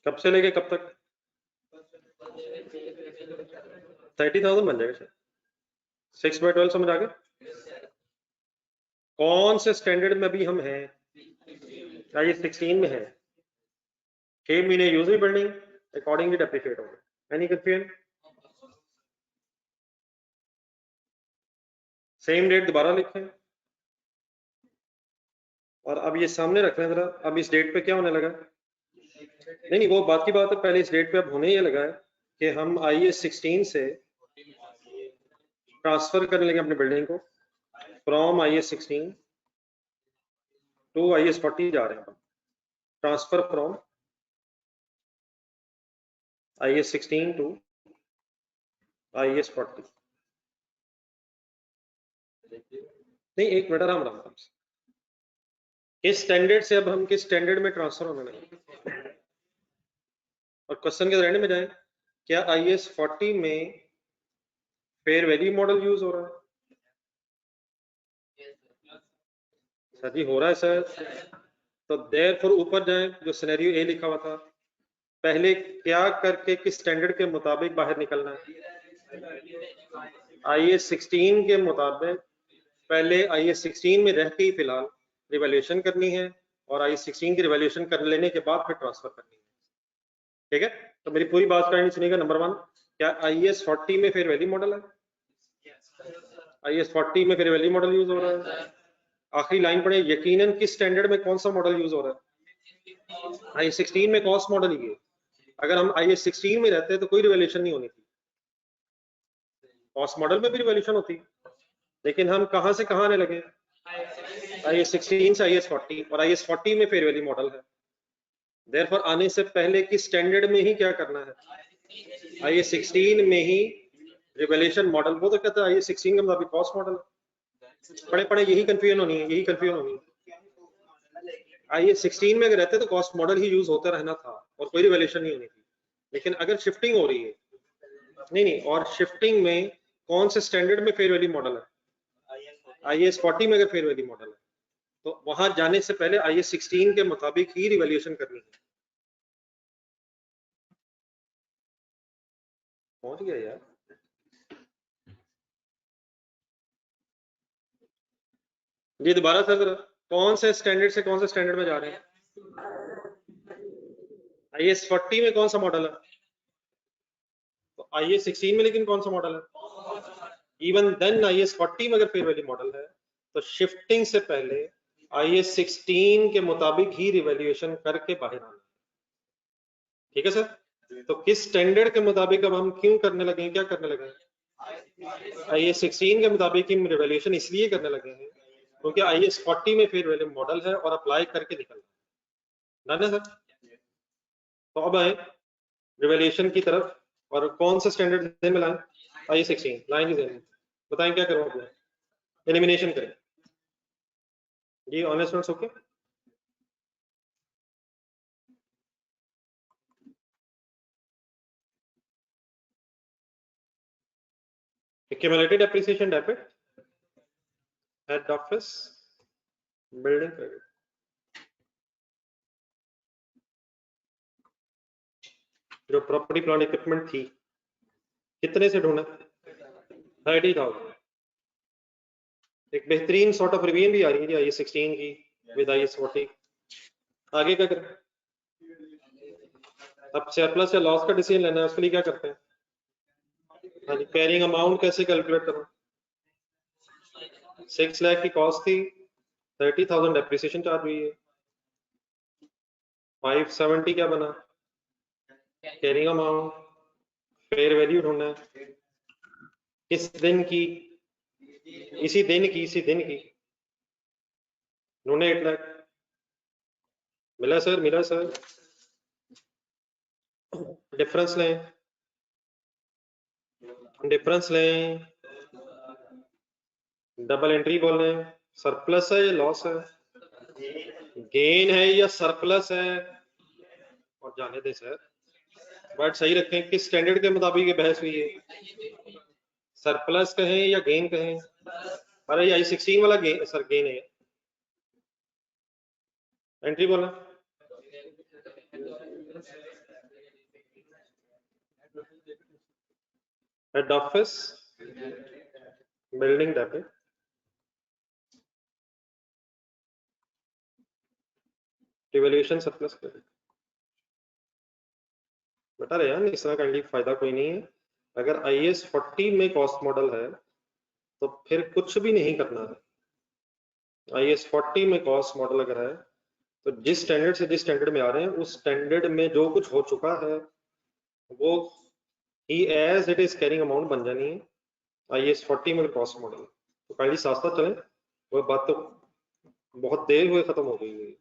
कब से लेके कब तक? 30,000 बन जाएगा। 6/12 समझ आ गया? कौन से स्टैंडर्ड में अभी हम हैं? ये 16 में है। 6 महीने यूज हुई बिल्डिंग, अकॉर्डिंगली डेप्रिशिएट होगा। Any confusion? सेम डेट दोबारा लिखें और अब ये सामने रख लें जरा। अब इस डेट पे क्या होने लगा? नहीं वो बात की बात है, पहले इस डेट पे अब होने ये लगा है कि हम IAS 16 से ट्रांसफर करने लगे अपनी बिल्डिंग को, फ्रॉम IAS 16 टू IAS 40 जा रहे हैं। Transfer from IAS 16 to IAS 40। नहीं एक मिनट, आराम आराम से। किस स्टैंडर्ड से अब हम किस स्टैंडर्ड में ट्रांसफर होने लगे? और क्वेश्चन के रहने में जाए, क्या IAS 40 में फेयर वैल्यू मॉडल यूज हो रहा है? सर जी हो रहा है सर। तो देयरफॉर ऊपर जाए, जो सिनेरियो ए लिखा हुआ था, पहले क्या करके किस स्टैंडर्ड के मुताबिक बाहर निकलना है? IAS 16 के मुताबिक पहले IAS 16 में रह के ही फिलहाल रिवैल्यूएशन करनी है और IAS 16 की रिवैल्यूएशन कर लेने के बाद फिर ट्रांसफर करनी है। ठीक है, तो मेरी पूरी बात करनी सुनिएगा। नंबर 1, क्या IAS 40 में फेयर वैल्यू मॉडल है? IAS 40 में फेयर वैल्यू मॉडल यूज हो रहा है। आखिरी लाइन पढ़े, यकीनन किस स्टैंडर्ड में कौन सा मॉडल यूज हो रहा है? IAS 16 में कॉस्ट मॉडल ही है। अगर हम IAS 16 में रहते तो कोई रिवैल्यूएशन नहीं होनी थी, कॉस्ट मॉडल में भी रिवैल्यूएशन होती। लेकिन हम कहां से कहां आने लगे? IAS 16 से IAS 40, और IAS 40 में फेयर वैल्यू मॉडल है। देयरफॉर आने से पहले किस स्टैंडर्ड में ही क्या करना है? IAS 16 में ही रिवैल्यूएशन मॉडल। वो तो कहता है IAS 16 का मतलब कॉस्ट मॉडल। पढ़े पढ़े यही कंफ्यूजन होनी है, यही कंफ्यूजन होनी है। IAS 16 में अगर रहते तो कॉस्ट मॉडल ही यूज होता रहना था और कोई रिवैल्यूएशन नहीं होनी थी। लेकिन अगर शिफ्टिंग हो रही है, नहीं, और शिफ्टिंग में कौन से स्टैंडर्ड में फेयर वैल्यू मॉडल है? IAS 40 में अगर फेयर वैल्यू मॉडल है तो वहां जाने से पहले IAS 16 के मुताबिक ही रिवैल्यूएशन करनी है। पहुंच गया यार। जी दोबारा सर, कौन से स्टैंडर्ड से कौन से स्टैंडर्ड में जा रहे हैं? IAS 40 में कौन सा मॉडल है? तो IAS 16 में लेकिन कौन सा मॉडल है? इवन देन IAS 40 में अगर फेयर वैल्यू मॉडल है तो शिफ्टिंग से पहले IAS 16 के मुताबिक ही रिवैल्यूएशन करके बाहर आना। ठीक है सर, तो किस स्टैंडर्ड के मुताबिक अब हम क्यों करने लगे हैं, क्या करने लगे हैं? IAS 16 के मुताबिक ही रिवैल्यूएशन इसलिए करने लगे हैं क्योंकि IAS 40 में फेयर वैल्यू मॉडल है और अप्लाई करके निकलना है ना सर। तो अब आए रिवैल्यूएशन की तरफ, और कौन सा स्टैंडर्ड ध्यान में लाएं? IAS 16 लाइन ही ध्यान। बताएं क्या करूं अपने? एलिमिनेशन करें जी। Online students okay? Accumulated appreciation debit, head office, building credit। जो प्रॉपर्टी प्लांट इक्विपमेंट थी कितने से ढूंढा? 30,000। एक बेहतरीन सॉर्ट ऑफ रिवीजन भी आ रही है जी IAS 16 की विद IAS 40। आगे क्या करें? अब सरप्लस या लॉस का डिसीजन लेना है, उसके लिए क्या करते हैं? हाँ जी, कैरिंग अमाउंट कैसे कैलकुलेट करूं? 6 लाख की कॉस्ट थी, 30,000 डेप्रिसिएशन चार्ज हुई है, 570 क्या बना? Carrying amount. फेयर वैल्यू ढूंढना है किस दिन की? इसी दिन की ढूंढे। 8 लाख मिला सर, मिला सर। डिफरेंस लें, डिफरेंस लें, डबल एंट्री बोल रहे हैं। सरप्लस है या लॉस है? गेन है या सरप्लस है? और जाने दे सर, वर्ड सही रखें। किस स्टैंडर्ड के मुताबिक ये बहस हुई है? सरप्लस कहें या गेन कहें? अरे ये IAS 16 वाला गेन सर, गेन है। एंट्री बोला head office building debit, revaluation surplus credit. बता रहे यार, इस तरह का फायदा कोई नहीं है। अगर IAS 40 में कॉस्ट मॉडल है तो फिर कुछ भी नहीं करना है। IAS 40 में कॉस्ट मॉडल अगर है तो जिस स्टैंडर्ड से जिस स्टैंडर्ड में आ रहे हैं उस स्टैंडर्ड में जो कुछ हो चुका है वो ही as it is carrying amount बन जानी है IAS 40 में कॉस्ट मॉडल। तो काइंडली साथ साथ चलें, वो बात तो बहुत देर हुए खत्म हो गई है।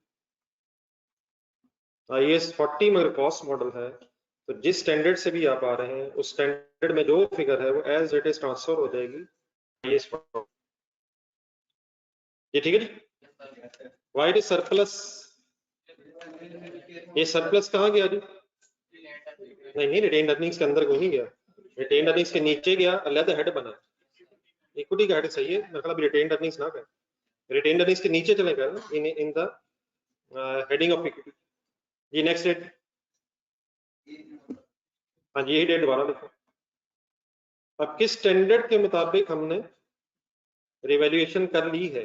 IAS 40 में कॉस्ट मॉडल है तो जिस स्टैंडर्ड से भी आप आ रहे हैं उस स्टैंडर्ड में जो फिगर है वो एज इट इज ट्रांसफर हो जाएगी IAS 40। ये ठीक है जी। वाइट सरप्लस, ये सरप्लस कहाँ गया जी? नहीं नहीं, रिटेन अर्निंग्स के अंदर को नहीं गया, रिटेन अर्निंग्स के नीचे गया, अलग हेड बना। इक्विटी का हेड सही है, मतलब रिटेन अर्निंग्स ना कर, रिटेन अर्निंग्स के नीचे चले गए in the heading of equity. जी नेक्स्ट डेट, हाँ जी यही डेट दोबारा लिखो। अब किस स्टैंडर्ड के मुताबिक हमने रिवैल्यूएशन कर ली है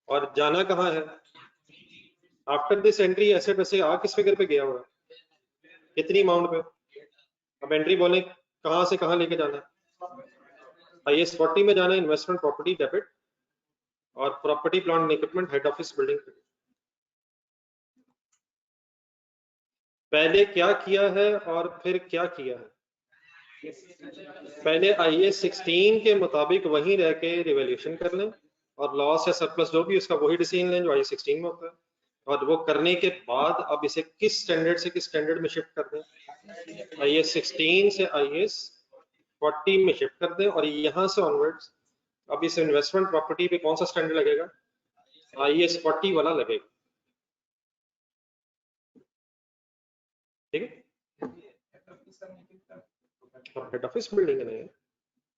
और जाना कहाँ है? आफ्टर दिस एंट्री एसेट वैसे आ किस फिगर पे गया होगा, कितनी अमाउंट पे? अब एंट्री बोले कहाँ से कहाँ लेके जाना है? IAS 40 में जाना है इन्वेस्टमेंट प्रॉपर्टी डेबिट और property plant equipment head office building. पहले क्या किया है और फिर क्या किया है? पहले IAS 16 के मुताबिक वहीं रह के रिवैल्यूएशन कर लें और लॉस या सरप्लस जो भी उसका वही डिसीजन लें जो IAS 16 में होता है, और वो करने के बाद अब इसे किस स्टैंडर्ड से किस स्टैंडर्ड में शिफ्ट कर दें? IAS 16 से IAS 40 में शिफ्ट कर दें और यहाँ से ऑनवर्ड्स अब इस इन्वेस्टमेंट प्रॉपर्टी पे कौन सा स्टैंडर्ड लगेगा? IAS 40 वाला लगेगा। ठीक है, हेड ऑफिस बिल्डिंग नहीं है,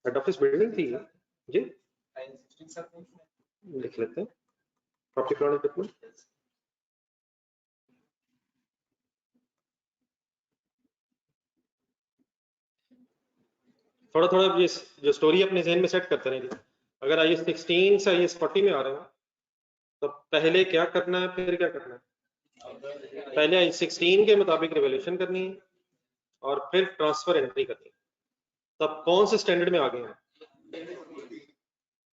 हेड ऑफिस बिल्डिंग थी जी, लिख लेते हैं प्रॉपर्टी प्लांट इक्विपमेंट। थोड़ा थोड़ा ये जो स्टोरी अपने जहन में सेट करते रहेंगे। अगर IAS 16 से IAS 40 में आ रहे हैं तो पहले क्या करना है फिर क्या करना है? पहले IAS 16 के मुताबिक रिवैल्यूएशन करनी है और फिर ट्रांसफर एंट्री करनी है। तब कौन से स्टैंडर्ड में आ गए हैं?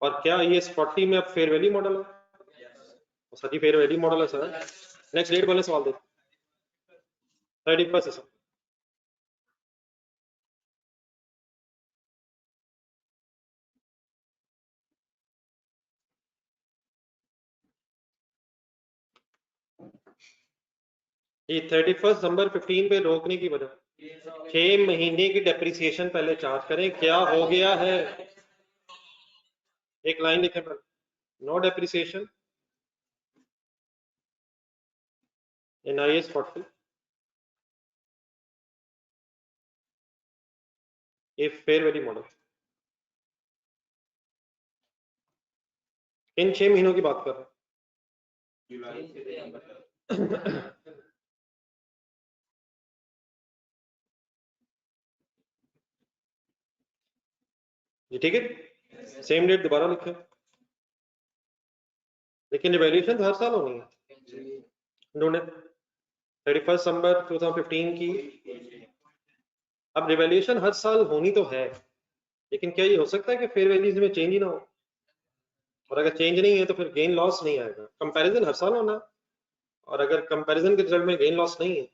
और क्या IAS 40 में अब फेयर वैल्यू मॉडल है? सर जी फेयर वैल्यू मॉडल है सर। नेक्स्ट डेट वाले सवाल देखो, 31 ये 31 दिसंबर 15 पे रोकने की वजह 6 महीने की डेप्रिसिएशन पहले चार्ज करें, क्या हो गया है? एक लाइन लिखें पर, no depreciation in IAS 40 if fair value model. इन 6 महीनों की बात कर रहे हैं। जी ठीक है, सेम डेट दोबारा लिखें, लेकिन रिवैल्यूएशन हर साल होनी है। उन्होंने 31 दिसंबर 2015 की, अब रिवैल्यूएशन हर साल होनी तो है, लेकिन क्या ये हो सकता है कि फेयर वैल्यूज में चेंज ही ना हो? और अगर चेंज नहीं है तो फिर गेन लॉस नहीं आएगा, कंपैरिजन हर साल होना। और अगर कंपैरिजन के रिजल्ट में गेन लॉस नहीं है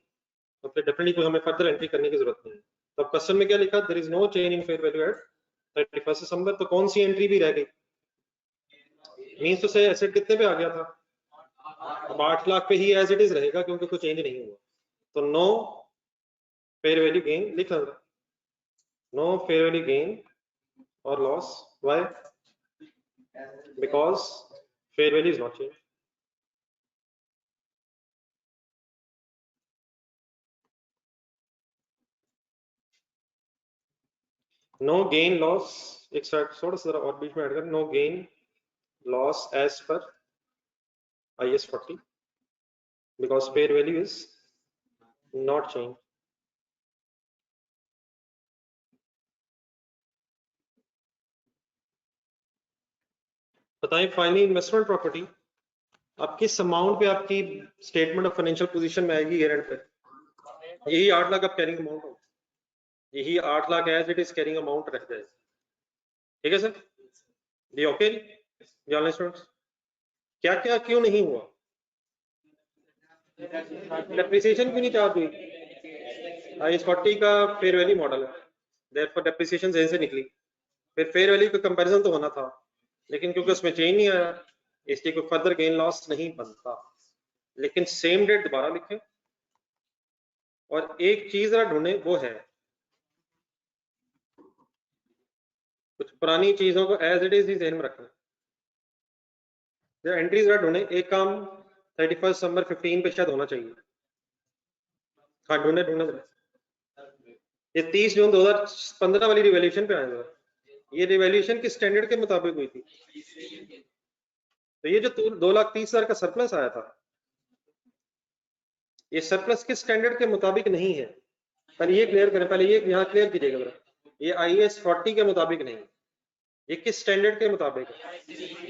तो फिर डेफिनेटली कोई हमें फर्दर एंट्री करने की जरूरत नहीं है। तो क्वेश्चन में क्या लिखा, there is no change in fair value at 31 दिसंबर, तो कौन सी एंट्री भी रह गई? मींस तो से एसेट कितने पे आ गया था? अब 8 लाख पे ही एज इट इज रहेगा क्योंकि कोई चेंज नहीं हुआ। तो नो फेयर वैल्यू गेन लिख लेना, नो फेयर वैल्यू गेन और loss, why? Because fair value is not change. No gain loss, एक थोड़ा सा और बीच में ऐड कर, नो गेन लॉस एज पर IAS 40 because fair value is not changed. बताएं फाइनली इन्वेस्टमेंट प्रॉपर्टी अब किस अमाउंट पे आपकी स्टेटमेंट ऑफ फाइनेंशियल पोजीशन में आएगी ईयर एंड पे? यही 8 लाख आप कैरिंग अमाउंट हो, यही 8 लाख as it is carrying amount रख जाए। ठीक है सर, ये ओके जी स्टूडेंट्स? क्या क्या क्यों नहीं हुआ? डेप्रिसिएशन क्यों नहीं चार्ज हुई? IAS 40 का फेयर वैल्यू मॉडल है, देयरफॉर डेप्रिसिएशन यहीं से निकली। फिर फेयर वैल्यू का कंपैरिजन तो होना था, लेकिन क्योंकि उसमें चेंज नहीं आया इसलिए कोई फर्दर गेन लॉस नहीं बनता। लेकिन सेम डेट दोबारा लिखें और एक चीज जरा ढूंढे, वो है कुछ पुरानी चीजों को एज इट इज ही ध्यान में रखना। जरा एंट्रीज जरा ढूंढे, एक काम 31 दिसंबर 15 पे शायद होना चाहिए। हाँ ढूंढे ढूंढे जरा, ये 30 जून 2015 वाली रिवैल्यूएशन पे आया। ये रिवैल्यूएशन किस स्टैंडर्ड के मुताबिक हुई थी? तो ये जो 2,30,000 का सरप्लस आया था, ये सरप्लस किस स्टैंडर्ड के मुताबिक नहीं है? पहले ये क्लियर करें, पहले ये यहाँ क्लियर कीजिएगा जरा, ये IAS 40 के मुताबिक नहीं, ये किस स्टैंडर्ड के मुताबिक है?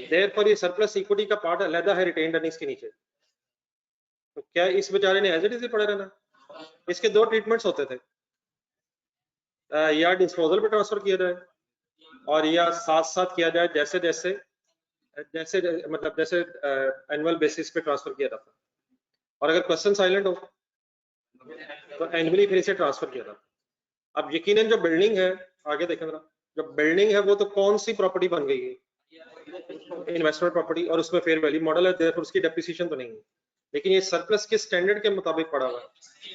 देयरफॉर ये सरप्लस इक्विटी का पार्ट अलग है रिटेन्ड अर्निंग्स के नीचे। तो क्या इस बेचारे ने एज इट इज पड़े रहना? इसके दो ट्रीटमेंट्स होते थे, या डिस्पोजल पे ट्रांसफर किया जाए और या साथ साथ किया जाए जैसे जैसे जैसे मतलब जैसे एनुअल बेसिस पे ट्रांसफर किया जाता, और अगर क्वेश्चन साइलेंट हो तो एनुअली फिर इसे ट्रांसफर किया जाता। अब यकीनन जो बिल्डिंग है, आगे देखें जरा, जो बिल्डिंग है वो तो कौन सी प्रॉपर्टी बन गई है? इन्वेस्टमेंट प्रॉपर्टी, और उसमें फेयर वैल्यू मॉडल है, देयरफॉर उसकी डेप्रिसिएशन तो नहीं है। लेकिन ये सरप्लस किस स्टैंडर्ड के मुताबिक पड़ा हुआ है?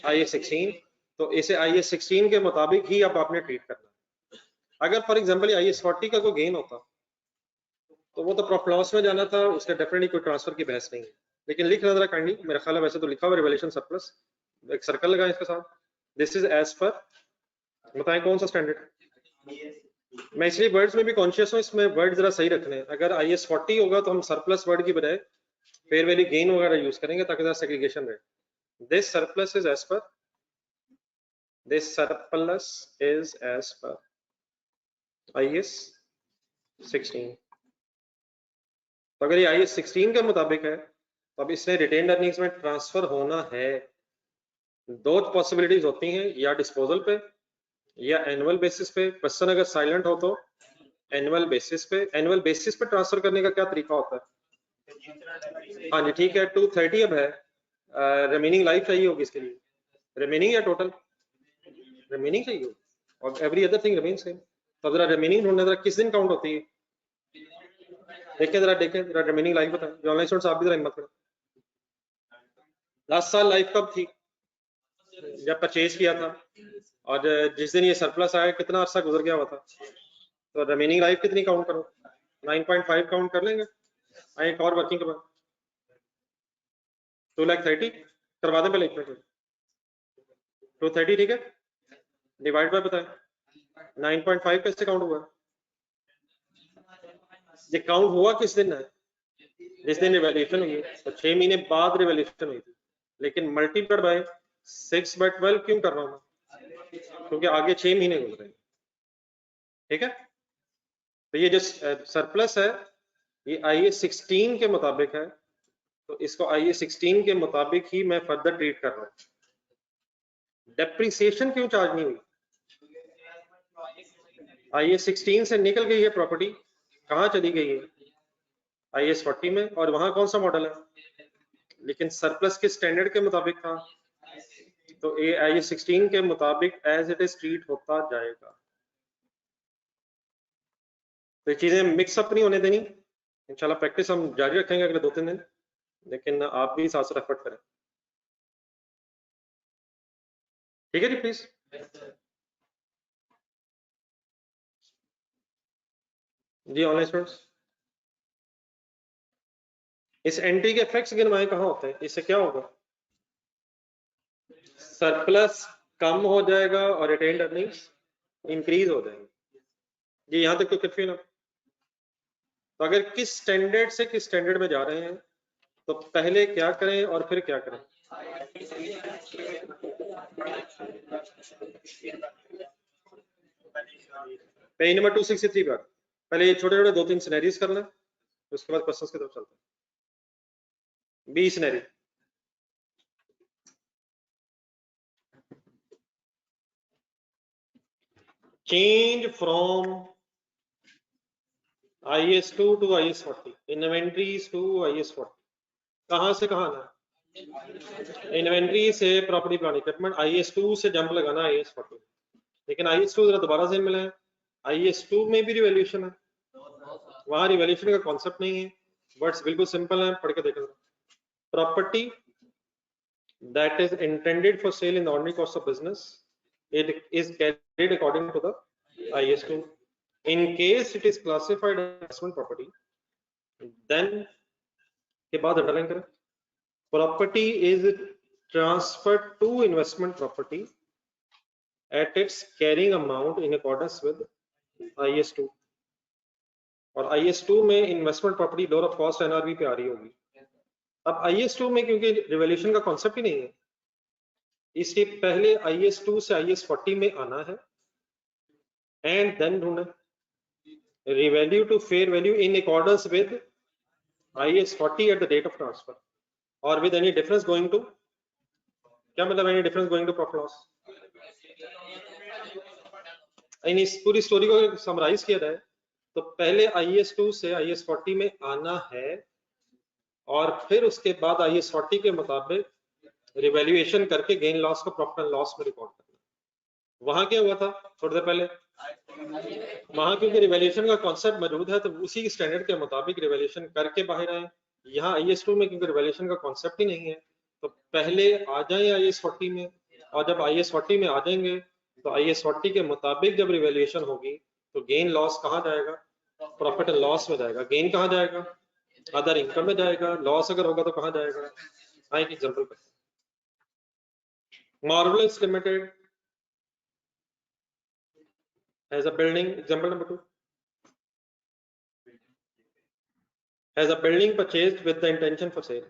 IAS 16। तो इसे IAS 16 के मुताबिक ही अब आपने ट्रीट करना। अगर फॉर एग्जांपल IAS 40 का कोई गेन होता तो वो तो प्रॉफिट लॉस में जाना था, उसका डेफिनेटली कोई ट्रांसफर की बहस नहीं है। लेकिन लिख रहा काइंडली, मेरा ख्याल है वैसे तो लिखा हुआ रिवैल्यूएशन सरप्लस, एक सर्कल लगाएं इसके साथ, दिस इज एज पर, बताएं कौन सा स्टैंडर्ड? मैं इसलिए वर्ड्स में भी कॉन्शियस हूँ, इसमें वर्ड जरा सही रखने। अगर IAS 40 होगा तो हम सरप्लस वर्ड की बजाय फेयर वैल्यू गेन वगैरह यूज करेंगे ताकि जरा सेग्रीगेशन रहे। दिस सरप्लस इज एज पर, दिस सरप्लस इज एज पर IAS 16। तो अगर ये IAS 16 के मुताबिक है तो अब इसने रिटेन्ड अर्निंग्स में ट्रांसफर होना है। दो पॉसिबिलिटीज होती हैं, या डिस्पोजल पे या एनुअल बेसिस पे। क्वेश्चन अगर साइलेंट हो तो एनुअल बेसिस पे। एनुअल बेसिस पे ट्रांसफर करने का क्या तरीका होता है? हाँ जी ठीक है, 230 अब है, रिमेनिंग लाइफ चाहिए होगी इसके लिए, रिमेनिंग या टोटल? रिमेनिंग चाहिए होगी, और every other thing remain same. तो जरा रिमेनिंग ढूंढने, जरा किस दिन काउंट होती है देखें जरा रिमेनिंग लाइफ बताएं। जो ऑनलाइन स्टूडेंट्स आप भी जरा हिम्मत करें, लास्ट साल लाइफ कब थी जब परचेज किया था, और जिस दिन ये सरप्लस आया कितना अर्सा गुजर गया हुआ था? तो रिमेनिंग लाइफ कितनी काउंट करो? 9.5 काउंट कर लेंगे। एक और वर्किंग करवा, 2,30,000 करवा दें पहले, 230 ठीक है, डिवाइड बाय बताएं 9.5 कैसे काउंट हुआ? ये काउंट हुआ किस दिन है? जिस दिन रिवैल्यूएशन हुई, तो 6 महीने बाद रिवैल्यूएशन हुई थी। लेकिन मल्टीप्लाइड बाय 6/12 क्यों कर रहा हूं मैं? क्योंकि आगे 6 महीने गुजरे। ठीक है, तो ये जो सरप्लस है ये IAS 16 के मुताबिक है, तो इसको IAS 16 के मुताबिक ही मैं फर्दर ट्रीट कर रहा हूं। डेप्रिसिएशन क्यों चार्ज नहीं हुई? IAS 16 से निकल गई है प्रॉपर्टी, कहां चली गई है? IAS 40 में, और वहां कौन सा मॉडल है? लेकिन सरप्लस के स्टैंडर्ड के मुताबिक था, तो ये IAS 16 के मुताबिक एज इट इज ट्रीट होता जाएगा। तो ये चीजें मिक्सअप नहीं होने देनी। इंशाल्लाह प्रैक्टिस हम जारी रखेंगे अगले 2-3 दिन, लेकिन आप भी साथ साथ एफर्ट करें। ठीक है जी, प्लीज। जी ऑनलाइन स्टूडेंट्स, इस एंट्री के इफेक्ट्स गिनवाएं कहाँ होते हैं? इससे क्या होगा? सरप्लस कम हो जाएगा और रिटेन्ड अर्निंग्स इंक्रीज हो जाएंगे। जी यहाँ तक तो कंफ्यूजन है। तो अगर किस स्टैंडर्ड से किस स्टैंडर्ड में जा रहे हैं तो पहले क्या करें और फिर क्या करें? पेज नंबर 263 पर पहले ये छोटे छोटे 2-3 सिनेरियोस करना, उसके बाद क्वेश्चंस की तरफ चलते हैं। B scenario, change from IS2 to IS40, inventories to IS40, कहां से कहां आना है? इन्वेंट्री से प्रॉपर्टी प्लांट इक्विपमेंट, IS2 से जंप लगाना IS40, लेकिन IS2 जरा दोबारा से मिला है, IS2 में भी रिवैल्यूएशन है, वहां रिवैल्यूएशन का कॉन्सेप्ट नहीं है, वर्ड्स बिल्कुल सिंपल है, पढ़ के देखो। Property that is intended for sale in the ordinary course of business, it is carried according to the IS2. In case it is classified as investment property, then के बाद underline करें, property is transferred to investment property at its carrying amount in accordance with IS2, और IS2 में investment property lower of cost NRV पे आ रही होगी। अब IS2 में क्योंकि रिवैल्यूएशन का कॉन्सेप्ट ही नहीं है, इससे पहले IS2 से IS40 में आना है एंड देन ढूंढना revalue to fair value in accordance with IS40 at the date of transfer, और with any difference going to, क्या मतलब any difference going to profit loss. इन इस पूरी स्टोरी को समराइज किया जाए तो पहले IS2 से IS40 में आना है और फिर उसके बाद IS40 के मुताबिक रिवैल्यूएशन करके गेन लॉस को प्रॉफिट एंड लॉस में रिकॉर्ड करना। वहां क्या हुआ था थोड़ी देर पहले, वहां क्योंकि रिवैल्यूएशन का कॉन्सेप्ट मौजूद है तो उसी स्टैंडर्ड के मुताबिक रिवैल्यूएशन करके बाहर आए। यहाँ IS2 में क्योंकि रिवैल्यूएशन का कॉन्सेप्ट ही नहीं है तो पहले आ जाए IS40 में, और जब IS40 में आ जाएंगे तो IS40 के मुताबिक जब रिवैल्यूएशन होगी तो गेन लॉस कहाँ जाएगा, प्रॉफिट एंड लॉस में जाएगा। गेन कहाँ जाएगा, अदर इनकम में जाएगा। लॉस अगर होगा तो कहाँ जाएगा। आए एक एग्जांपल करते हैं। Marvels limited has a building, example number 2, has a building purchased with the intention for sale।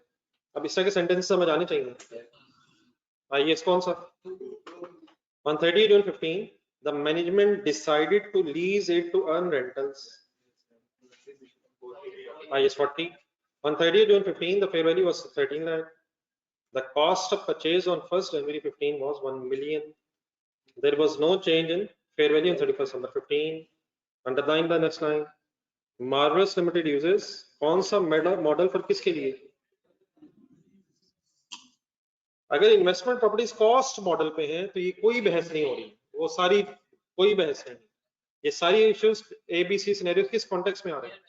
अब इस तरह के सेंटेंस समझ आने चाहिए। आइए कौन सा, on 30 June 15 the management decided to lease it to earn rentals, IS40। on 30 June 15 the fair value was 13 lakh, the cost of purchase on 1st January 15 was 1 million, there was no change in fair value on 31st December 15। underline the next line, Marvelous Limited uses कौन सा model for किसके लिए, अगर investment properties cost model पे हैं तो ये कोई बहस नहीं हो रही, वो सारी कोई बहस नहीं, ये सारी इश्यूज ABC सिनेरियो किस कॉन्टेक्स्ट में आ रहे हैं,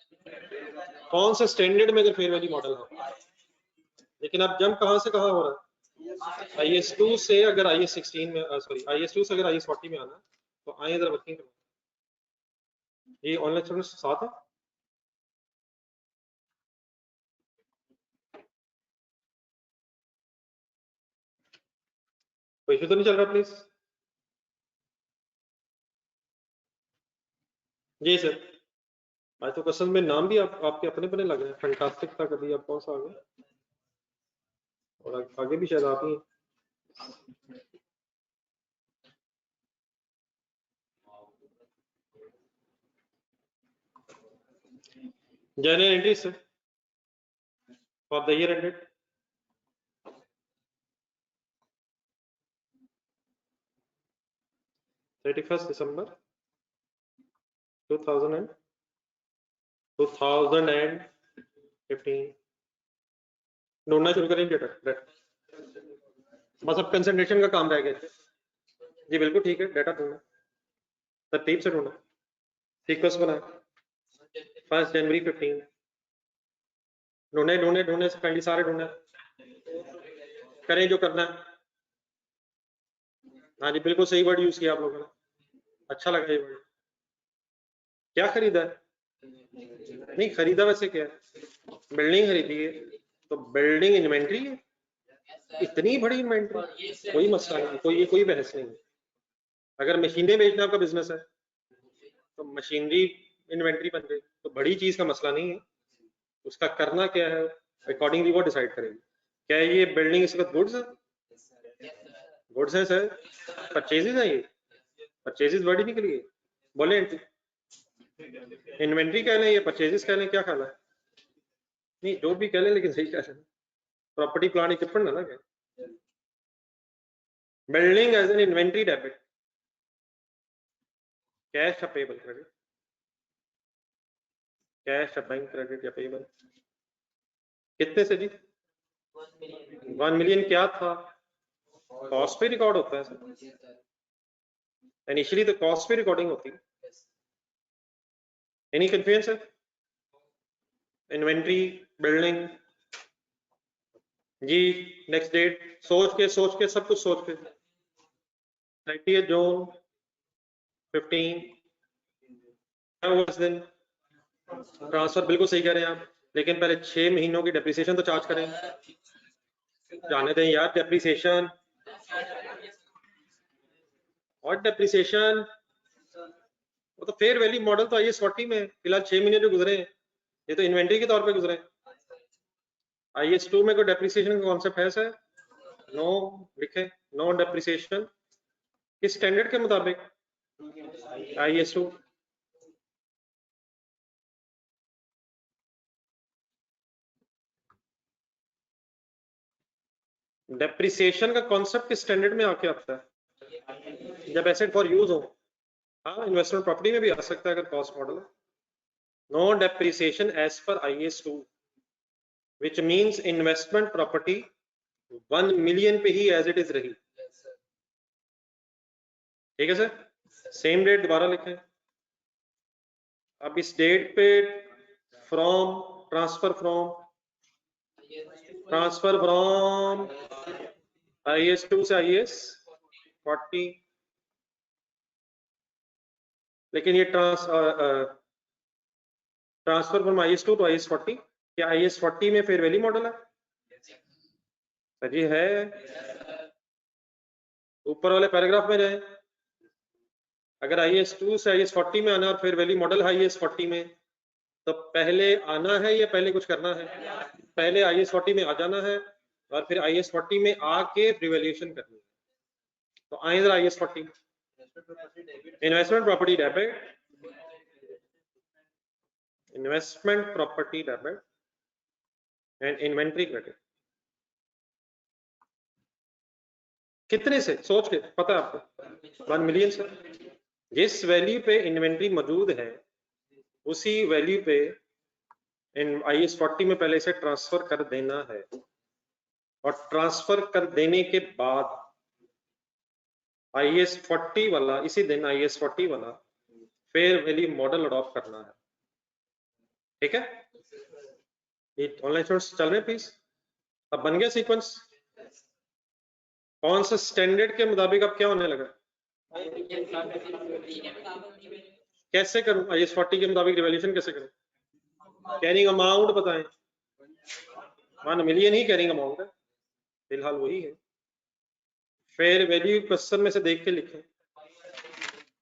कौन सा स्टैंडर्ड में अगर फेयर वैल्यू मॉडल हो। लेकिन अब जंप कहां से कहां हो रहा है, IS2 से अगर IS16 में सॉरी IS2 से अगर IS40 में आना तो आए जरा वर्किंग करो। ये ऑनलाइन सर्विस साथ है, कोई इशू तो नहीं चल रहा प्लीज। जी सर, आज तो क्वेश्चन में नाम भी आपके अपने अपने लग रहे हैं। फैंटास्टिक था, कभी आप कौन सा आ गया, और आगे भी शायद आप ही। General entry sir for the year ended 31st December 2015। ढूंढना शुरू करें डेटा, बस अब कंसंट्रेशन का काम रह गया। जी बिल्कुल ठीक है, डेटा ढूंढना, तरतीब से ढूंढना, सीक्वेंस बनाए। 1 जनवरी 15 ढूंढे ढूंढे ढूंढे से पहले सारे ढूंढे, करें जो करना है। हाँ जी बिल्कुल सही वर्ड यूज किया आप लोगों ने, अच्छा लगा ये वर्ड। क्या खरीदा है, नहीं खरीदा वैसे क्या है, बिल्डिंग खरीदी है तो बिल्डिंग इन्वेंट्री है, इतनी बड़ी इन्वेंट्री, कोई मसला नहीं, कोई बहस नहीं। अगर मशीनें बेचना आपका बिजनेस है तो मशीनरी इन्वेंट्री बन गई तो बड़ी चीज का मसला नहीं है, उसका करना क्या है अकॉर्डिंगली वो डिसाइड करेंगे। क्या ये बिल्डिंग इस वक्त गुड्स है, गुड्स है सर, परचेजेस है, ये परचेजेस वर्ड ही निकली है, बोले इन्वेंट्री कहना है, ये परचेजेस कहना है, क्या कहना है, नहीं जो भी कह ले लेकिन सही कह रहे हैं, प्रॉपर्टी प्लांट इक्विपमेंट है ना क्या, building as an inventory debit, cash या पेबल क्रेडिट, कैश या बैंक क्रेडिट या पेबल, कितने से जी 1 मिलियन क्या था, कॉस्ट पे रिकॉर्ड होता है सर, इनिशियली तो कॉस्ट पे रिकॉर्डिंग होती है, any confusion sir, inventory building जी, नेक्स्ट डेट सोच के सब कुछ सोच के 30 जून 15 उस दिन ट्रांसफर, बिल्कुल सही कह रहे हैं आप, लेकिन पहले 6 महीनों की डेप्रिसिएशन तो चार्ज करें, जाने दें यार डेप्रिसिएशन और डेप्रिसिएशन, वो तो फेयर वैल्यू मॉडल तो आईएस 40 में फिलहाल 6 महीने जो गुजरे हैं ये तो इन्वेंट्री के तौर पे गुजरे, आईएस 2 में कोई डेप्रिसिएशन का कॉन्सेप्ट है सर, नो लिखे, नो डेप्रिसिएशन, किस स्टैंडर्ड के मुताबिक, आईएस 2, डेप्रिसिएशन का कॉन्सेप्ट किस स्टैंडर्ड में आके आता है, जब एसेट फॉर यूज हो, हाँ इन्वेस्टमेंट प्रॉपर्टी में भी आ सकता है अगर कॉस्ट मॉडल है, नो डेप्रिसिएशन एज पर IS 2 which means investment property 1 million पे ही एज इट इज रही, ठीक है सर, सेम डेट दोबारा लिखें, अब इस डेट पे फ्रॉम ट्रांसफर फ्रॉम आईएस 2 से आईएस 40, लेकिन ये transfer from IS 2 to IS 40, क्या आईएस 40 में फेयर वैल्यू मॉडल है जी, है, ऊपर वाले पैराग्राफ में जाए, अगर आईएस 2 से आईएस 40 में आना और फेयर वैल्यू मॉडल है आईएस 40 में, तो पहले आना है या पहले कुछ करना है, पहले आईएस 40 में आ जाना है और फिर आईएस 40 में आके रिवैल्यूएशन करनी है, तो आए जरा IS 40, investment property debit, investment property debit and inventory credit, कितने से सोच के पता है आपको, 1 मिलियन से, जिस वैल्यू पे इन्वेंट्री मौजूद है उसी वैल्यू पे इन आईएस 40 में पहले से ट्रांसफर कर देना है, और ट्रांसफर कर देने के बाद आईएस 40 वाला इसी दिन आईएस 40 वाला फेयर वैल्यू मॉडल अडॉप्ट करना है, ठीक है, ये ऑनलाइन स्टूडेंट्स चल रहे हैं प्लीज, अब बन गया सीक्वेंस, कौन सा स्टैंडर्ड के मुताबिक अब क्या होने लगा, कैसे करूं आईएस 40 के मुताबिक रिवैल्यूएशन कैसे करूं, कैरिंग अमाउंट बताएं, 1 मिलियन ही कैरिंग अमाउंट है फिलहाल वही है, फेयर वैल्यू क्वेश्चन में से देख के लिखें,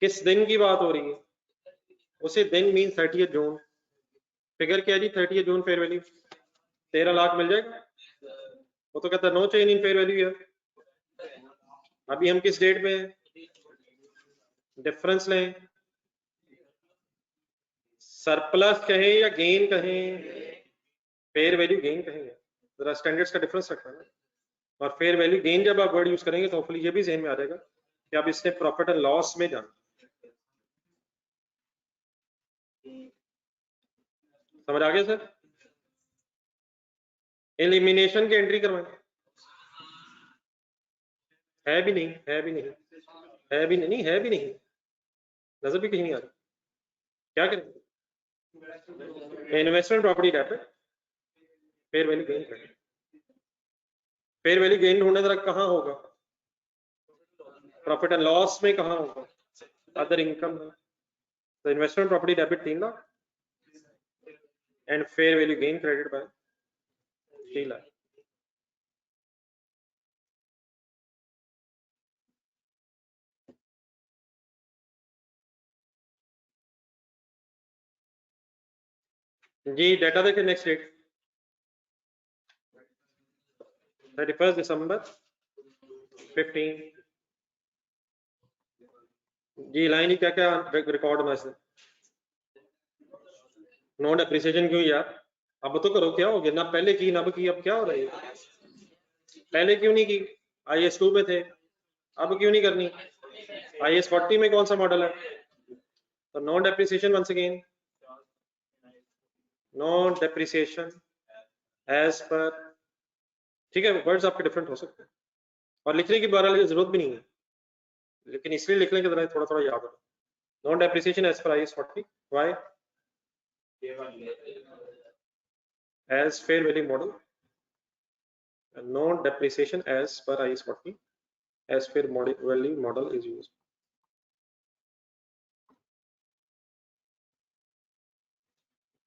किस दिन की बात हो रही है, उसी दिन मीन 30 जून, फिगर क्या जी 30 जून फेयर वैल्यू 13 लाख मिल जाएगा, वो तो कहता है no change in fair value है, अभी हम किस डेट पे हैं, डिफरेंस लें, सरप्लस कहें या गेन कहें, फेयर वैल्यू गेन कहेंगे, जरा स्टैंडर्ड्स का डिफरेंस रखना है, और फेयर वैल्यू गेन जब आप वर्ड यूज करेंगे तो होपफुली ये भी ज़हन में आ जाएगा कि आप इसने प्रॉफिट एंड लॉस में जाना, समझ आ गया सर, एलिमिनेशन की एंट्री करवाएं, है भी नहीं, है भी नहीं, है भी नहीं, है भी नहीं, नजर भी कहीं नहीं आ रही, क्या करें, investment property debit, fair value gain करें, फेयर वैल्यू गेन ढूंढने जरा कहाँ होगा, प्रॉफिट एंड लॉस में कहाँ होगा, अदर इनकम है, तो इन्वेस्टमेंट प्रॉपर्टी डेबिट 3 लाख and fair value gain credit by 3 लाख, जी डेटा देखें, नेक्स्ट डेट 31 दिसंबर 15, जी लाइन ही क्या क्या रिकॉर्ड में से, नो डेप्रिसिएशन क्यों यार, अब तो करो, क्या हो गया ना, पहले की ना अब की, अब क्या हो रहा है? पहले क्यों नहीं की? IS2 में थे, अब क्यों नहीं करनी? IS40 में कौन सा मॉडल है? तो no depreciation, once again no depreciation as पर, ठीक है, वर्ड्स आपके डिफरेंट हो सकते हैं और लिखने की बहरहाल जरूरत भी नहीं है, लेकिन इसलिए लिखने के तरह थोड़ा थोड़ा याद रखो। नो डेप्रिसिएशन एज पर IS40, why? As fair value model, no depreciation as per IS40 as fair value model is used.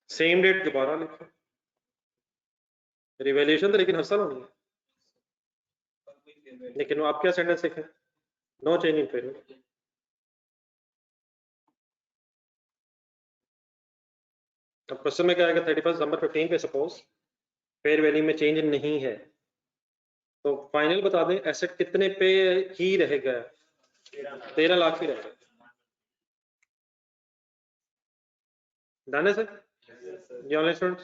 Same date दोबारा लिखो, रिवैल्यूएशन तो लेकिन हर साल होनी है, लेकिन वो आप क्या सेंटेंस लिखें? No change in fair value. अब क्वेश्चन में क्या आएगा? 31 दिसंबर 15 पे सपोज फेयर वैल्यू में चेंज नहीं है, तो फाइनल बता दें एसेट कितने पे ही रहेगा? 13 लाख ही रहेगा। डन है सर? जी ऑनलाइन स्टूडेंट्स,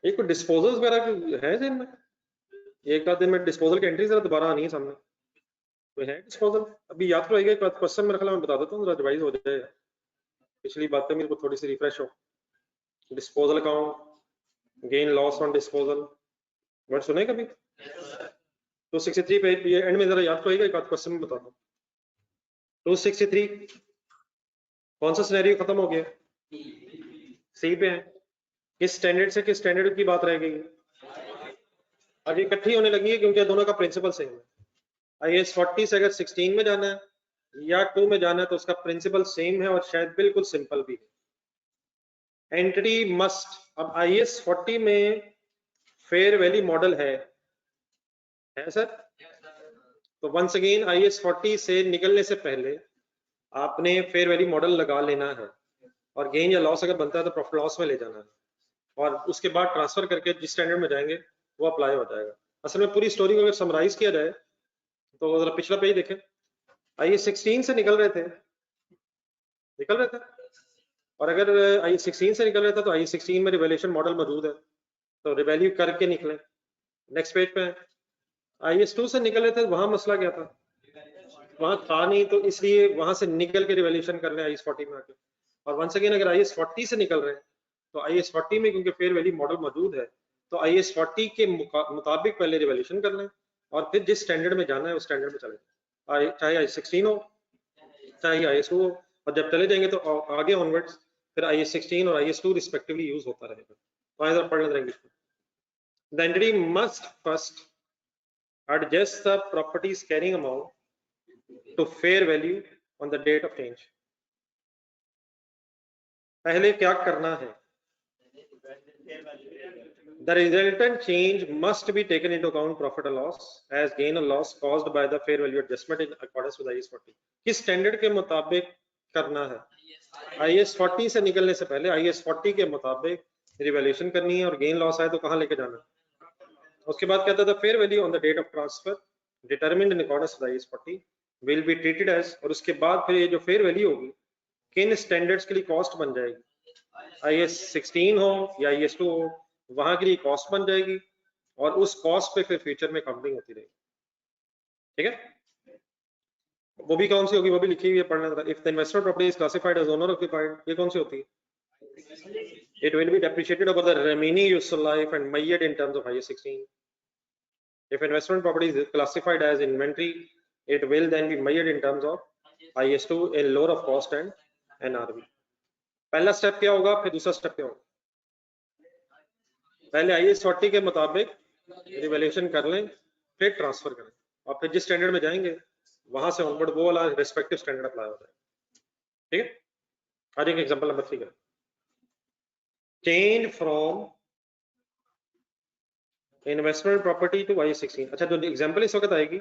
एक डिस्पोजल्स वगैरह है जिनमें, एक आध दिन में डिस्पोजल की एंट्री जरा दोबारा आनी है सामने, कोई है डिस्पोजल? अभी याद रहेगा, एक बात क्वेश्चन मेरे ख्याल में बता देता हूँ, जरा रिवाइज हो जाएगा, पिछली बातें मेरे को थोड़ी सी रिफ्रेश हो। Disposal account, gain loss on disposal, word सुने कभी? 263 पे ये एंड में जरा याद रहेगा, एक बात क्वेश्चन में बता दूं। 263 कौन सा सिनेरियो खत्म हो गया? सी पे है, किस स्टैंडर्ड से किस स्टैंडर्ड की बात रह गई? अब ये इकट्ठी होने लगी है क्योंकि दोनों का प्रिंसिपल सेम है। IS40 से अगर 16 में जाना है या 2 में जाना है तो उसका प्रिंसिपल सेम है और शायद बिल्कुल सिंपल भी है। एंटिटी मस्ट, अब IS40 में फेयर वैल्यू मॉडल है सर? तो वंस अगेन IS40 से निकलने से पहले आपने फेयर वैल्यू मॉडल लगा लेना है और गेन या लॉस अगर बनता है तो प्रॉफिट लॉस में ले जाना है और उसके बाद ट्रांसफर करके जिस स्टैंडर्ड में जाएंगे वो अप्लाई हो जाएगा। असल में पूरी स्टोरी को अगर समराइज किया जाए तो जरा पिछला पेज देखें। IS16 से निकल रहे थे और अगर IS16 से निकल रहा था तो IS16 में रिवैल्यूएशन मॉडल मौजूद है, तो रिवैल्यू करके निकले। नेक्स्ट पेज पे IS2 से निकल रहे थे, वहां मसला क्या था? वहां था नहीं, तो इसलिए वहां से निकल के रिवैल्यूएशन कर रहे हैं IS40 में आके। और वंस अगेन अगर IS40 से निकल रहे हैं तो IS40 में क्योंकि फेयर वैल्यू मॉडल मौजूद है तो IS40 के मुताबिक पहले रिवैल्यूएशन कर लें और फिर जिस स्टैंडर्ड में जाना है उस स्टैंडर्ड में चले, चाहे IS16 हो चाहे IS2 हो, और जब चले जाएंगे तो आगे ऑनवर्ड्स फिर IS16 और IS2 रिस्पेक्टिवली यूज होता रहेगा। तो आइए पढ़ लेते हैं इंग्लिश में। The entity must first adjust the property's carrying amount to fair value on the date of change. पहले क्या करना है? The resultant change must be taken into account profit or loss as gain or loss caused by the fair value adjustment in accordance with IS40. किस standard के मुताबिक करना है? IS40 से निकलने से पहले IS40 के मुताबिक रिवैल्यूएशन करनी है और गेन लॉस आए तो कहां लेके जाना है? उसके बाद कहता था fair value on the date of transfer determined in accordance with IS40 will be treated as, और उसके बाद फिर ये जो फेयर वैल्यू होगी किन स्टैंडर्ड्स के लिए कॉस्ट बन जाएगी, IS16 हो या IS2 हो, वहां के लिए कॉस्ट बन जाएगी और उस कॉस्ट पे फिर फ्यूचर में काउंटिंग होती रहेगी। ठीक है, वो भी कौन सी होगी वो भी लिखी हुई है, पढ़ना था। If the investment property is classified as owner occupied, ये कौन सी होती है? It will be depreciated over the remaining useful life and measured in terms of IS16. If investment property is classified as inventory, it will then be measured in terms of IS2 in lower of cost and NRV. पहला step क्या होगा, फिर दूसरा step क्या होगा? पहले IS40 के मुताबिक रिवैल्यूएशन कर लें, फिर ट्रांसफर करें और फिर जिस स्टैंडर्ड में जाएंगे वहां से ऑनवर्ड वो वाला रिस्पेक्टिव स्टैंडर्ड अप्लाई हो जाएगा। ठीक है, आज एक एग्जांपल नंबर 3 का change from investment property to IS16। अच्छा, जो एग्जांपल इस वक्त आएगी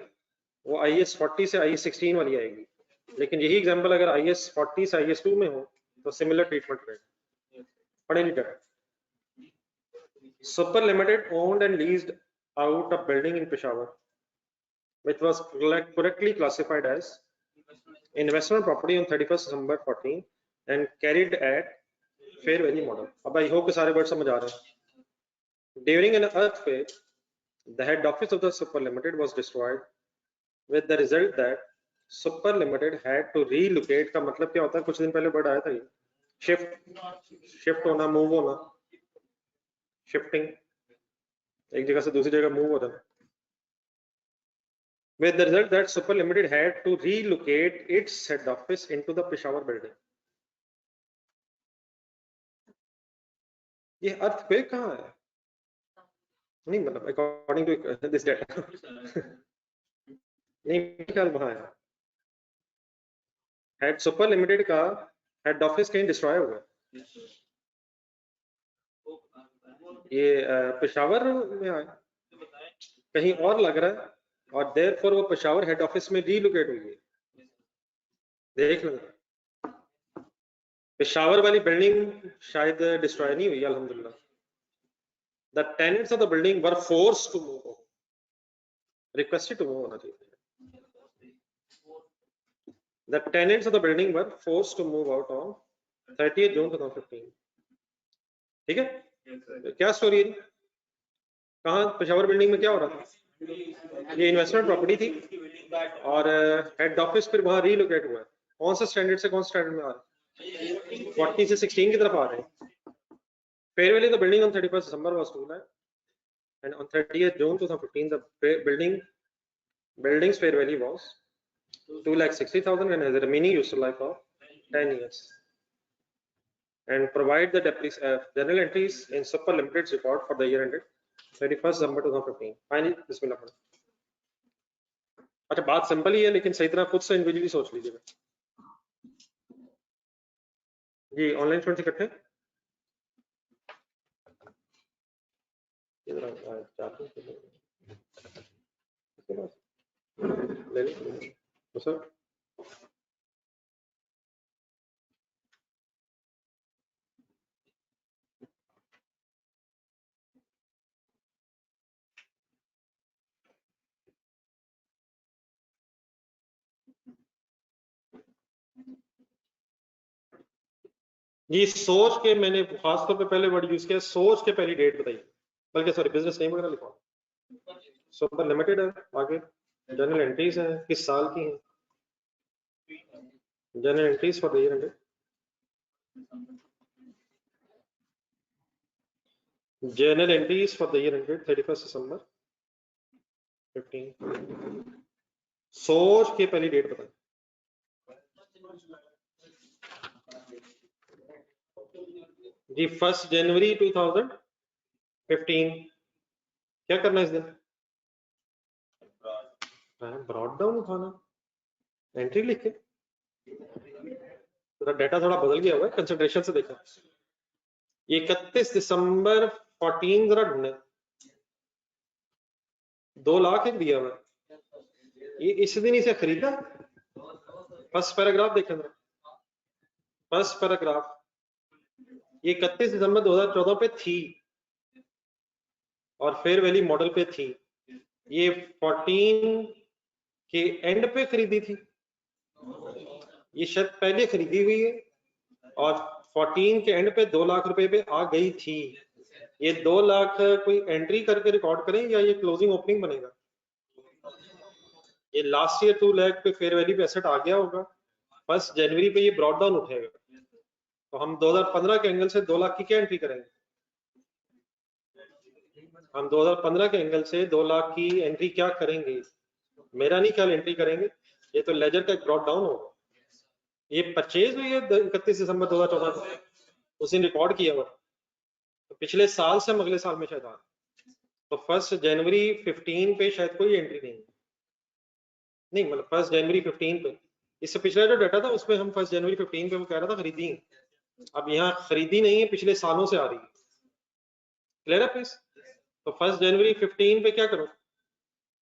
वो IS40 से IS16 वाली आएगी, लेकिन यही एग्जांपल अगर IS40 से IS2 में हो तो सिमिलर ट्रीटमेंट रहेगा। पढ़े नहीं जाएगा। Super Limited owned and leased out a building in Peshawar which was correctly classified as investment property on 31st December 14 and carried at fair value model. अब आई होप के सारे वर्ड समझ आ रहे हैं. During an earthquake, the head office of the Super Limited was destroyed, with the result that Super Limited had to relocate. का मतलब क्या होता है? कुछ दिन पहले वर्ड आया था ये, शिफ्ट होना, मूव होना, शिफ्टिंग, एक जगह से दूसरी जगह मूव होता है. With the result that Super Limited had to relocate its head office into the Peshawar building. ये अर्थक्वेक कहाँ है? नहीं मतलब अकॉर्डिंग टू दिस डेटा नहीं ख्याल वहाँ है. हेड सुपर लिमिटेड का हेड ऑफिस कहीं डिस्ट्रॉय हुआ है. ये पेशावर में आया, कहीं और लग रहा है, और देयरफॉर वो पेशावर हेड ऑफिस में रीलोकेट हुई है. देख लो, पेशावर वाली बिल्डिंग शायद डिस्ट्रॉय नहीं हुई अल्हम्दुलिल्लाह. The tenants of the building were forced to move, requested to move होना चाहिए. The tenants of the building were forced to move out on 30th June 2015. ठीक है, क्या स्टोरी है? कहाँ पेशावर बिल्डिंग में क्या हो रहा था? ये इन्वेस्टमेंट प्रॉपर्टी थी और हेड ऑफिस फिर वहां रीलोकेट हुआ है. कौन सा स्टैंडर्ड से कौन सा स्टैंडर्ड में आ रहा है? 40 से 16 की तरफ आ रहे हैं. Fair value the building on 31st December was 2 lakh, and on 30th June 2015 the building's fair value was 2,60,000 and has a remaining useful life of 10 years. And provide the general entries in Super Limited's report for the year ended 31st December 2015. Finally, bismillah. अच्छा, बात simple ही है लेकिन सही तरह खुद से individually सोच लीजिएगा जी. ऑनलाइन स्टूडेंट्स इकट्ठे सर. जी सोच के मैंने खासतौर पे पहले वर्ड यूज किया, सोच के पहली डेट बताइए, बल्कि सॉरी बिजनेस नेम वगैरह लिखो. सुपर लिमिटेड है, आगे जनरल एंट्रीज है, किस साल की है? General entries for the year ended. General entries for the year ended 31st December 15. सोच के पहली डेट बताइए. जी 1 जनवरी 2015. क्या करना है इस दिन? ब्रॉड डाउन उठाना, एंट्री लिख के. थोड़ा डेटा थोड़ा बदल गया हुआ है, कंसंट्रेशन से देखा. ये 31 दिसंबर 14 जरा ढूंढे, 2 लाख एक दिया हुआ. ये इस दिन इसे खरीदा. फर्स्ट पैराग्राफ देखें जरा, फर्स्ट पैराग्राफ. ये 31 दिसंबर 2014 पे थी और फेयर वैल्यू मॉडल पे थी. ये 14 के एंड पे खरीदी थी, ये शायद पहले खरीदी हुई है और 14 के एंड पे 2 लाख रुपए पे आ गई थी. ये 2 लाख कोई एंट्री करके रिकॉर्ड करें या ये क्लोजिंग ओपनिंग बनेगा? ये लास्ट ईयर 2 लाख पे फेयर वैल्यू पे एसेट आ गया होगा, 1 जनवरी पे ये ब्रॉड डाउन उठेगा. तो हम 2015 के एंगल से 2 लाख की क्या एंट्री करेंगे? हम 2015 के एंगल से 2 लाख की एंट्री क्या करेंगे? मेरा नहीं ख्याल एंट्री करेंगे, ये तो लेजर का एक ब्रॉड डाउन होगा. ये परचेज हुई है 31 दिसंबर 2014 को, उसी ने रिकॉर्ड किया हुआ. तो पिछले साल से हम अगले साल में शायद आ, तो 1 जनवरी 15 पे शायद कोई एंट्री नहीं मतलब 1 जनवरी 15 पे. इससे पिछला जो डाटा था उसमें हम 1 जनवरी 15 पे वो कह रहा था खरीदी. अब यहाँ खरीदी नहीं है, पिछले सालों से आ रही है. क्लियर है प्लीज? तो 1 जनवरी 15 पे क्या करो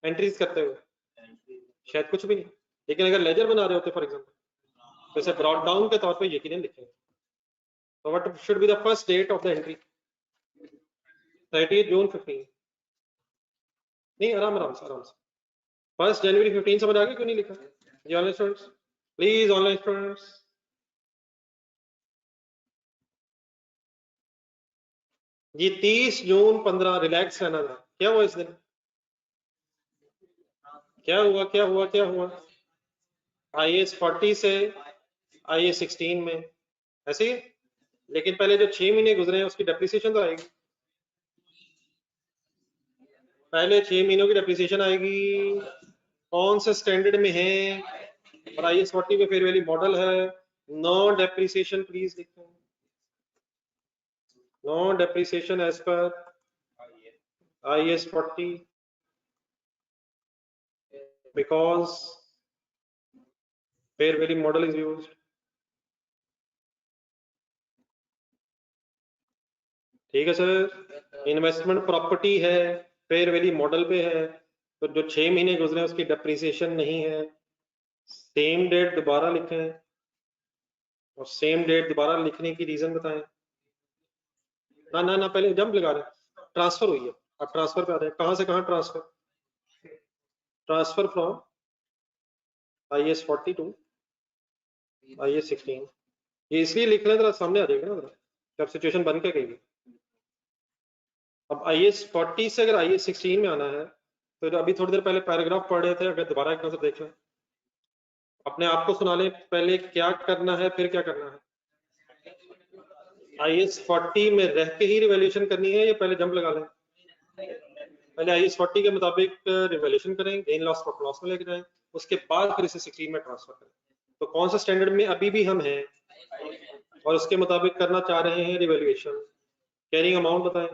एंट्रीज करते हुए? शायद कुछ भी नहीं, लेकिन अगर लेजर बना रहे होते फॉर एग्जाम्पल तो इसे ब्रॉड डाउन के तौर पे यकीनन लिखेंगे. तो what should be the first date of the entry? 30 June 15. नहीं, आराम आराम से 1 जनवरी 15 समझ आ गया क्यों नहीं लिखा? जी online students please online students. जी 30 जून 15 रिलैक्स रहना था। क्या हुआ इस दिन? क्या हुआ क्या हुआ क्या हुआ? IAS 40 से IAS 16 में ऐसे ही। लेकिन पहले जो 6 महीने गुजरे हैं उसकी डेप्रिसिएशन तो आएगी। पहले 6 महीनों की डेप्रिसिएशन आएगी। कौन से स्टैंडर्ड में है? और IAS 40 में फेयर वैल्यू मॉडल है। नो डेप्रिसिएशन प्लीज लिखें। नो डेप्रिसिएशन एज पर IAS 40 because fair value model is used. ठीक है सर। इन्वेस्टमेंट प्रॉपर्टी है, फेयर वैल्यू मॉडल पे है, तो जो 6 महीने गुजरे उसकी डेप्रिसिएशन नहीं है। सेम डेट दोबारा लिखें और सेम डेट दोबारा लिखने की रीजन बताएं। ना ना ना, पहले जंप लगा रहे, ट्रांसफर हुई है। अब ट्रांसफर पे आ रहे हैं। कहां से कहां transfer? Transfer from IAS 40 to IAS 16। ये इसलिए लिख रहे हैं, जरा सामने आ जाएगा ना जरा, जब सिचुएशन बन के गई। अब IAS 40 से अगर IAS 16 में आना है तो जो अभी थोड़ी देर पहले पैराग्राफ पढ़ रहे थे, अगर दोबारा एक नजर देख लें, अपने आप को सुना लें, पहले क्या करना है फिर क्या करना है। IAS 40 में रह के ही रिवैल्यूएशन करनी है या पहले जंप लगा लें? पहले IAS 40 के मुताबिक रिवैल्यूएशन करें, गेन लॉस प्रॉफिट लॉस में लेके जाएं, उसके बाद फिर इसे 16 में ट्रांसफर करें। तो कौन सा स्टैंडर्ड में अभी भी हम हैं और उसके मुताबिक करना चाह रहे हैं रिवैल्यूएशन? कैरिंग अमाउंट बताएं,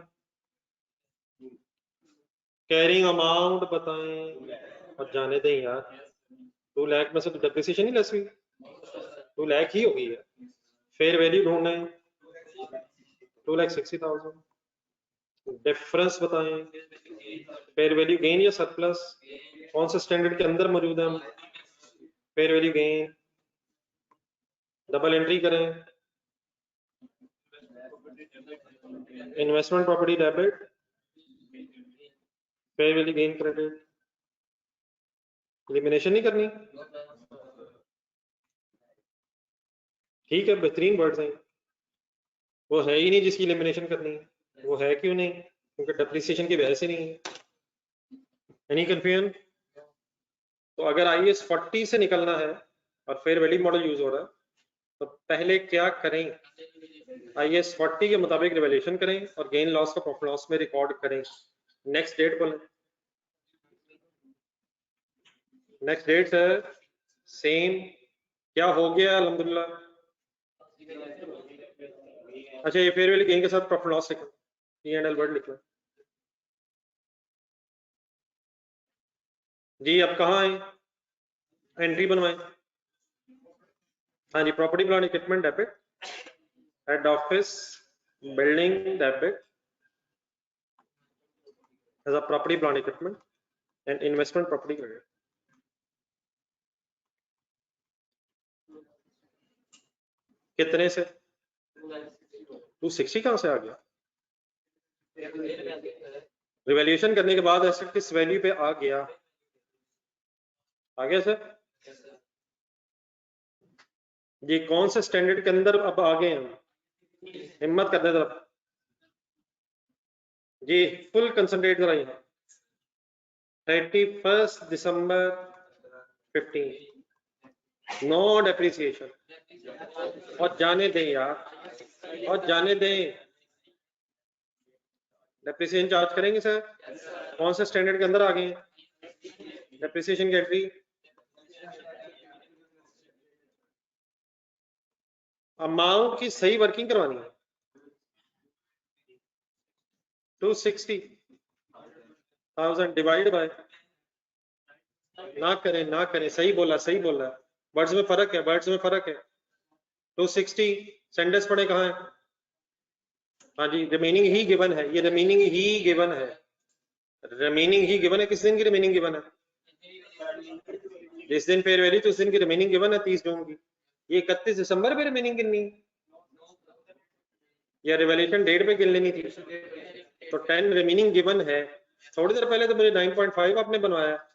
कैरिंग अमाउंट बताएं। और जाने दें यार, 2 लाख में से तो डेप्रिसिएशन ही लेस हुई, 2 लाख ही हो गई है। फेयर वैल्यू ढूंढना है, 2,60,000। डिफरेंस बताएं, फेयर वैल्यू गेन या सरप्लस, कौन से स्टैंडर्ड के अंदर मौजूद है हम? Fair value gain, double entry करें। Investment property debit, fair value gain credit. Elimination नहीं करनी, ठीक है, बेहतरीन वर्ड्स हैं। वो है ही नहीं जिसकी एलिमिनेशन करनी है, वो है क्यों नहीं? क्योंकि डेप्रिसिएशन की वजह से नहीं है। Any confusion? तो अगर IAS 40 से निकलना है और फेयर वैल्यू मॉडल यूज हो रहा है तो पहले क्या करें? IAS 40 के मुताबिक रिवैल्यूएशन करें और गेन लॉस का प्रॉफिट लॉस में रिकॉर्ड करें। नेक्स्ट डेट बोलें। नेक्स्ट डेट है सेम। क्या हो गया? अल्हम्दुलिल्लाह। अच्छा, ये फेयर वैल्यू गेन के साथ प्रॉफिट लॉस लिखना, P&L वर्ड लिखना। जी अब कहाँ आए? एंट्री बनवाएं। हाँ जी, property plant equipment debit, head office building debit as a property plant equipment and investment property credit. कितने से? 260 कहां से आ गया? रिवैल्यूएशन करने के बाद ऐसे किस वैल्यू पे आ गया? आ गया सर जी। कौन से स्टैंडर्ड के अंदर अब आ गए हम? हिम्मत करने जरा जी, फुल कंसंट्रेट जरा। 31 दिसंबर 15, नो डेप्रिसिएशन। और जाने दें यार, और जाने दें। डेप्रिसिएशन चार्ज करेंगे सर? कौन से स्टैंडर्ड के अंदर आ गए डेप्रिसिएशन की एंट्री? अमाउंट की सही वर्किंग करवानी है। 260,000 डिवाइड बाय, ना करें ना करें, सही बोला सही बोला। वर्ड्स में फर्क है, वर्ड्स में फर्क है। 260 सेंटेंस पढ़े कहाँ है? हाँ जी, रिमेनिंग ही गिवन है, ये रिमेनिंग ही गिवन है, रिमेनिंग ही गिवन है। किस दिन की रिमेनिंग गिवन है? जिस दिन फेयर वैल्यू तो उस दिन की रिमेनिंग गिवन है, 30 जून की। ये 31 दिसंबर पे रिमेनिंग गिननी या रिवैल्यूएशन डेट पे गिन लेनी थी? तो 10 रिमेनिंग गिवन है। थोड़ी देर पहले तो मुझे 9.5 आपने बनवाया,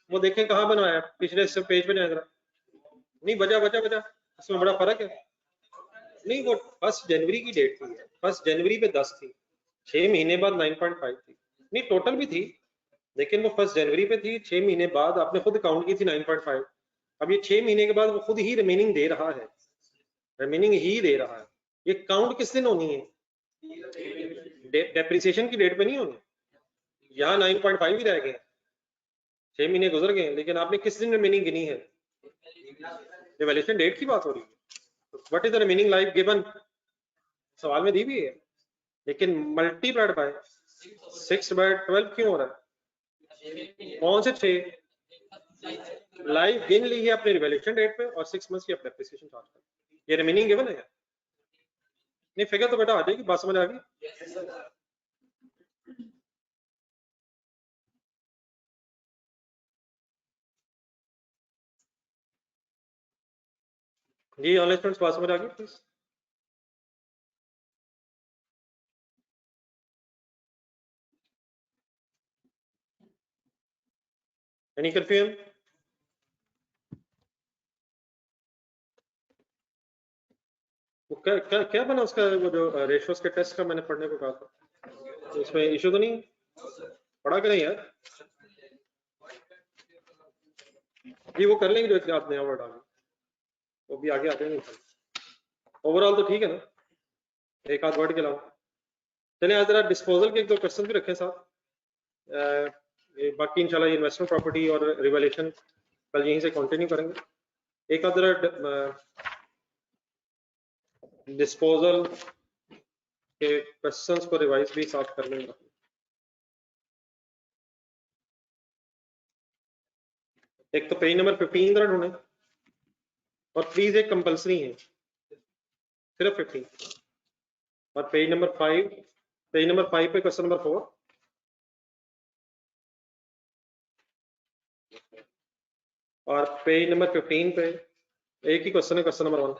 वो देखें कहाँ बनवाया, पिछले पेज पे जाए जरा। नहीं वजह इसमें बड़ा फर्क है। नहीं वो 1 जनवरी की डेट थी, 1 जनवरी पे 10 थी, 6 महीने बाद 9.5 थी, नहीं टोटल भी थी, लेकिन वो 1 जनवरी पे थी, 6 महीने बाद आपने खुद काउंट की थी 9.5। अब ये 6 महीने के बाद वो खुद ही रिमेनिंग दे रहा है, रिमेनिंग ही दे रहा है। ये काउंट किस दिन होनी है? डेप्रिसिएशन की डेट पे नहीं होनी। यहाँ 9.5 ही रह गए, 6 महीने गुजर गए, लेकिन आपने किस दिन रिमेनिंग गिनी है? रिवैल्यूएशन डेट की बात हो रही है। What is the remaining life given, सवाल में दी भी है, लेकिन मल्टीप्लाइड बाय 6/12 क्यों हो रहा है? कौन से 6 लाइफ गिन ली है अपने रिवैल्यूएशन डेट पे और 6 मंथ्स की आप डेप्रिसिएशन चार्ज कर, ये रिमेनिंग गिवन है। नहीं फिगर तो बेटा आ जाएगी, बात समझ आ गई। जी ऑनलाइन स्टूडेंट्स बात समझ आ गई प्लीज। Any confusion? वो क्या बना उसका, वो जो रेशियोज के टेस्ट का मैंने पढ़ने को कहा था, तो उसमें इशू तो नहीं पढ़ा करें यार? जी वो कर लेंगे, जो आप नया वर्ड आ गए वो भी आगे आ जाएंगे। ओवरऑल तो ठीक है ना, एक आध वर्ड के अलावा। चलिए आज जरा डिस्पोजल के 1-2 क्वेश्चन भी रखें साथ, बाकी इंशाल्लाह इन्वेस्टमेंट प्रॉपर्टी और रिवैल्यूएशन कल यहीं से कंटिन्यू करेंगे। एक आध जरा डिस्पोजल के क्वेश्चंस को रिवाइज भी साथ कर लेंगे। एक तो पेज नंबर 15 जरा ढूंढे, और प्लीज एक कंपलसरी है सिर्फ 15, और पेज नंबर 5 पे क्वेश्चन नंबर 4, और पेज नंबर 15 पे एक ही क्वेश्चन है, क्वेश्चन नंबर 1।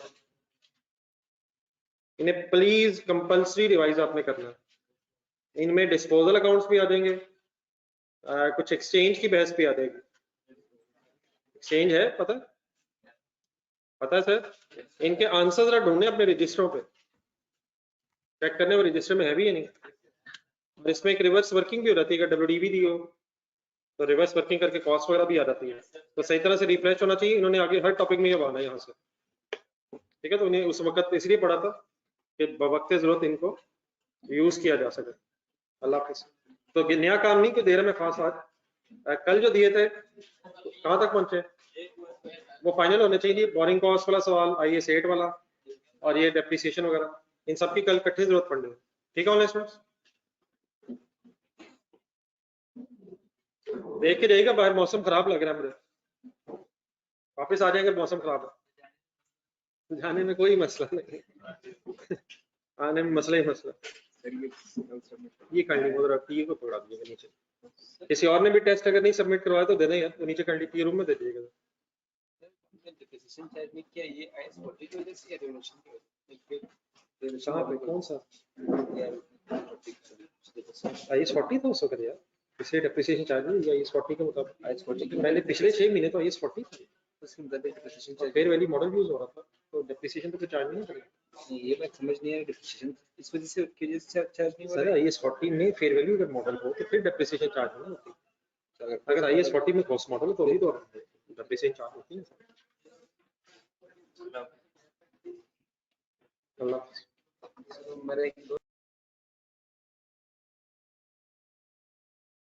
इन्हें प्लीज कंपलसरी रिवाइज आपने करना है। इनमें डिस्पोजल अकाउंट्स भी आ जाएंगे, कुछ एक्सचेंज की बहस भी आ जाएगी। एक्सचेंज है पता है सर? इनके आंसर जरा ढूंढने अपने रजिस्टरों पे, चेक करने वो रजिस्टर में है भी या नहीं। और इसमें एक रिवर्स वर्किंग भी हो जाती है, अगर WDV दी हो तो रिवर्स वर्किंग करके कॉस्ट वगैरह भी आ जाती है, तो सही तरह से रिफ्रेश होना चाहिए। इन्होंने आगे हर टॉपिक में ये आना है यहाँ से, ठीक है? तो उन्हें उस वक्त इसलिए पढ़ा था कि बवक्त जरूरत इनको यूज किया जा सके। अल्लाह हाफिज। तो नया काम नहीं कि देर में खास आज कल जो दिए थे कहाँ तक पहुंचे, वो फाइनल होने चाहिए। बोरिंग कॉस्ट वाला सवाल, IAS 8 वाला, और ये डेप्रिसिएशन वगैरह, इन सब की कल इकट्ठे जरूरत पड़नी है, ठीक है ऑनलाइन स्टूडेंट्स? देख के जाइएगा, बाहर मौसम खराब लग रहा है मुझे, वापस आ जाएंगे मौसम खराब है, जाने में कोई मसला नहीं, आने में मसला ही मसला। ये कर उधर पी को पकड़ा दीजिएगा नीचे, किसी और ने भी टेस्ट अगर नहीं सबमिट करवाया तो दे दें यार, तो नीचे कर रूम में दे दीजिएगा। कहाँ पे कौन सा IAS 40 था उसका यार, इसलिए डेप्रिसिएशन चार्ज नहीं दिया IAS 40 के मुताबिक। IAS 40 के पहले पिछले 6 महीने तो IAS 40 था, उसके मुताबिक depreciation charge fair value model use हो रहा था, तो डेप्रिसिएशन तो चार्ज नहीं करेगा। ये बात समझ नहीं आ रही, डेप्रिसिएशन इस वजह से चार्ज नहीं हो रहा है। IAS 40 में फेयर वैल्यू अगर मॉडल हो तो फिर डेप्रिसिएशन चार्ज नहीं होती, अगर IAS 40 में कॉस्ट मॉडल तो ही तो डेप्रिसिएशन चार्ज होती है। अल्लाह। मेरा एक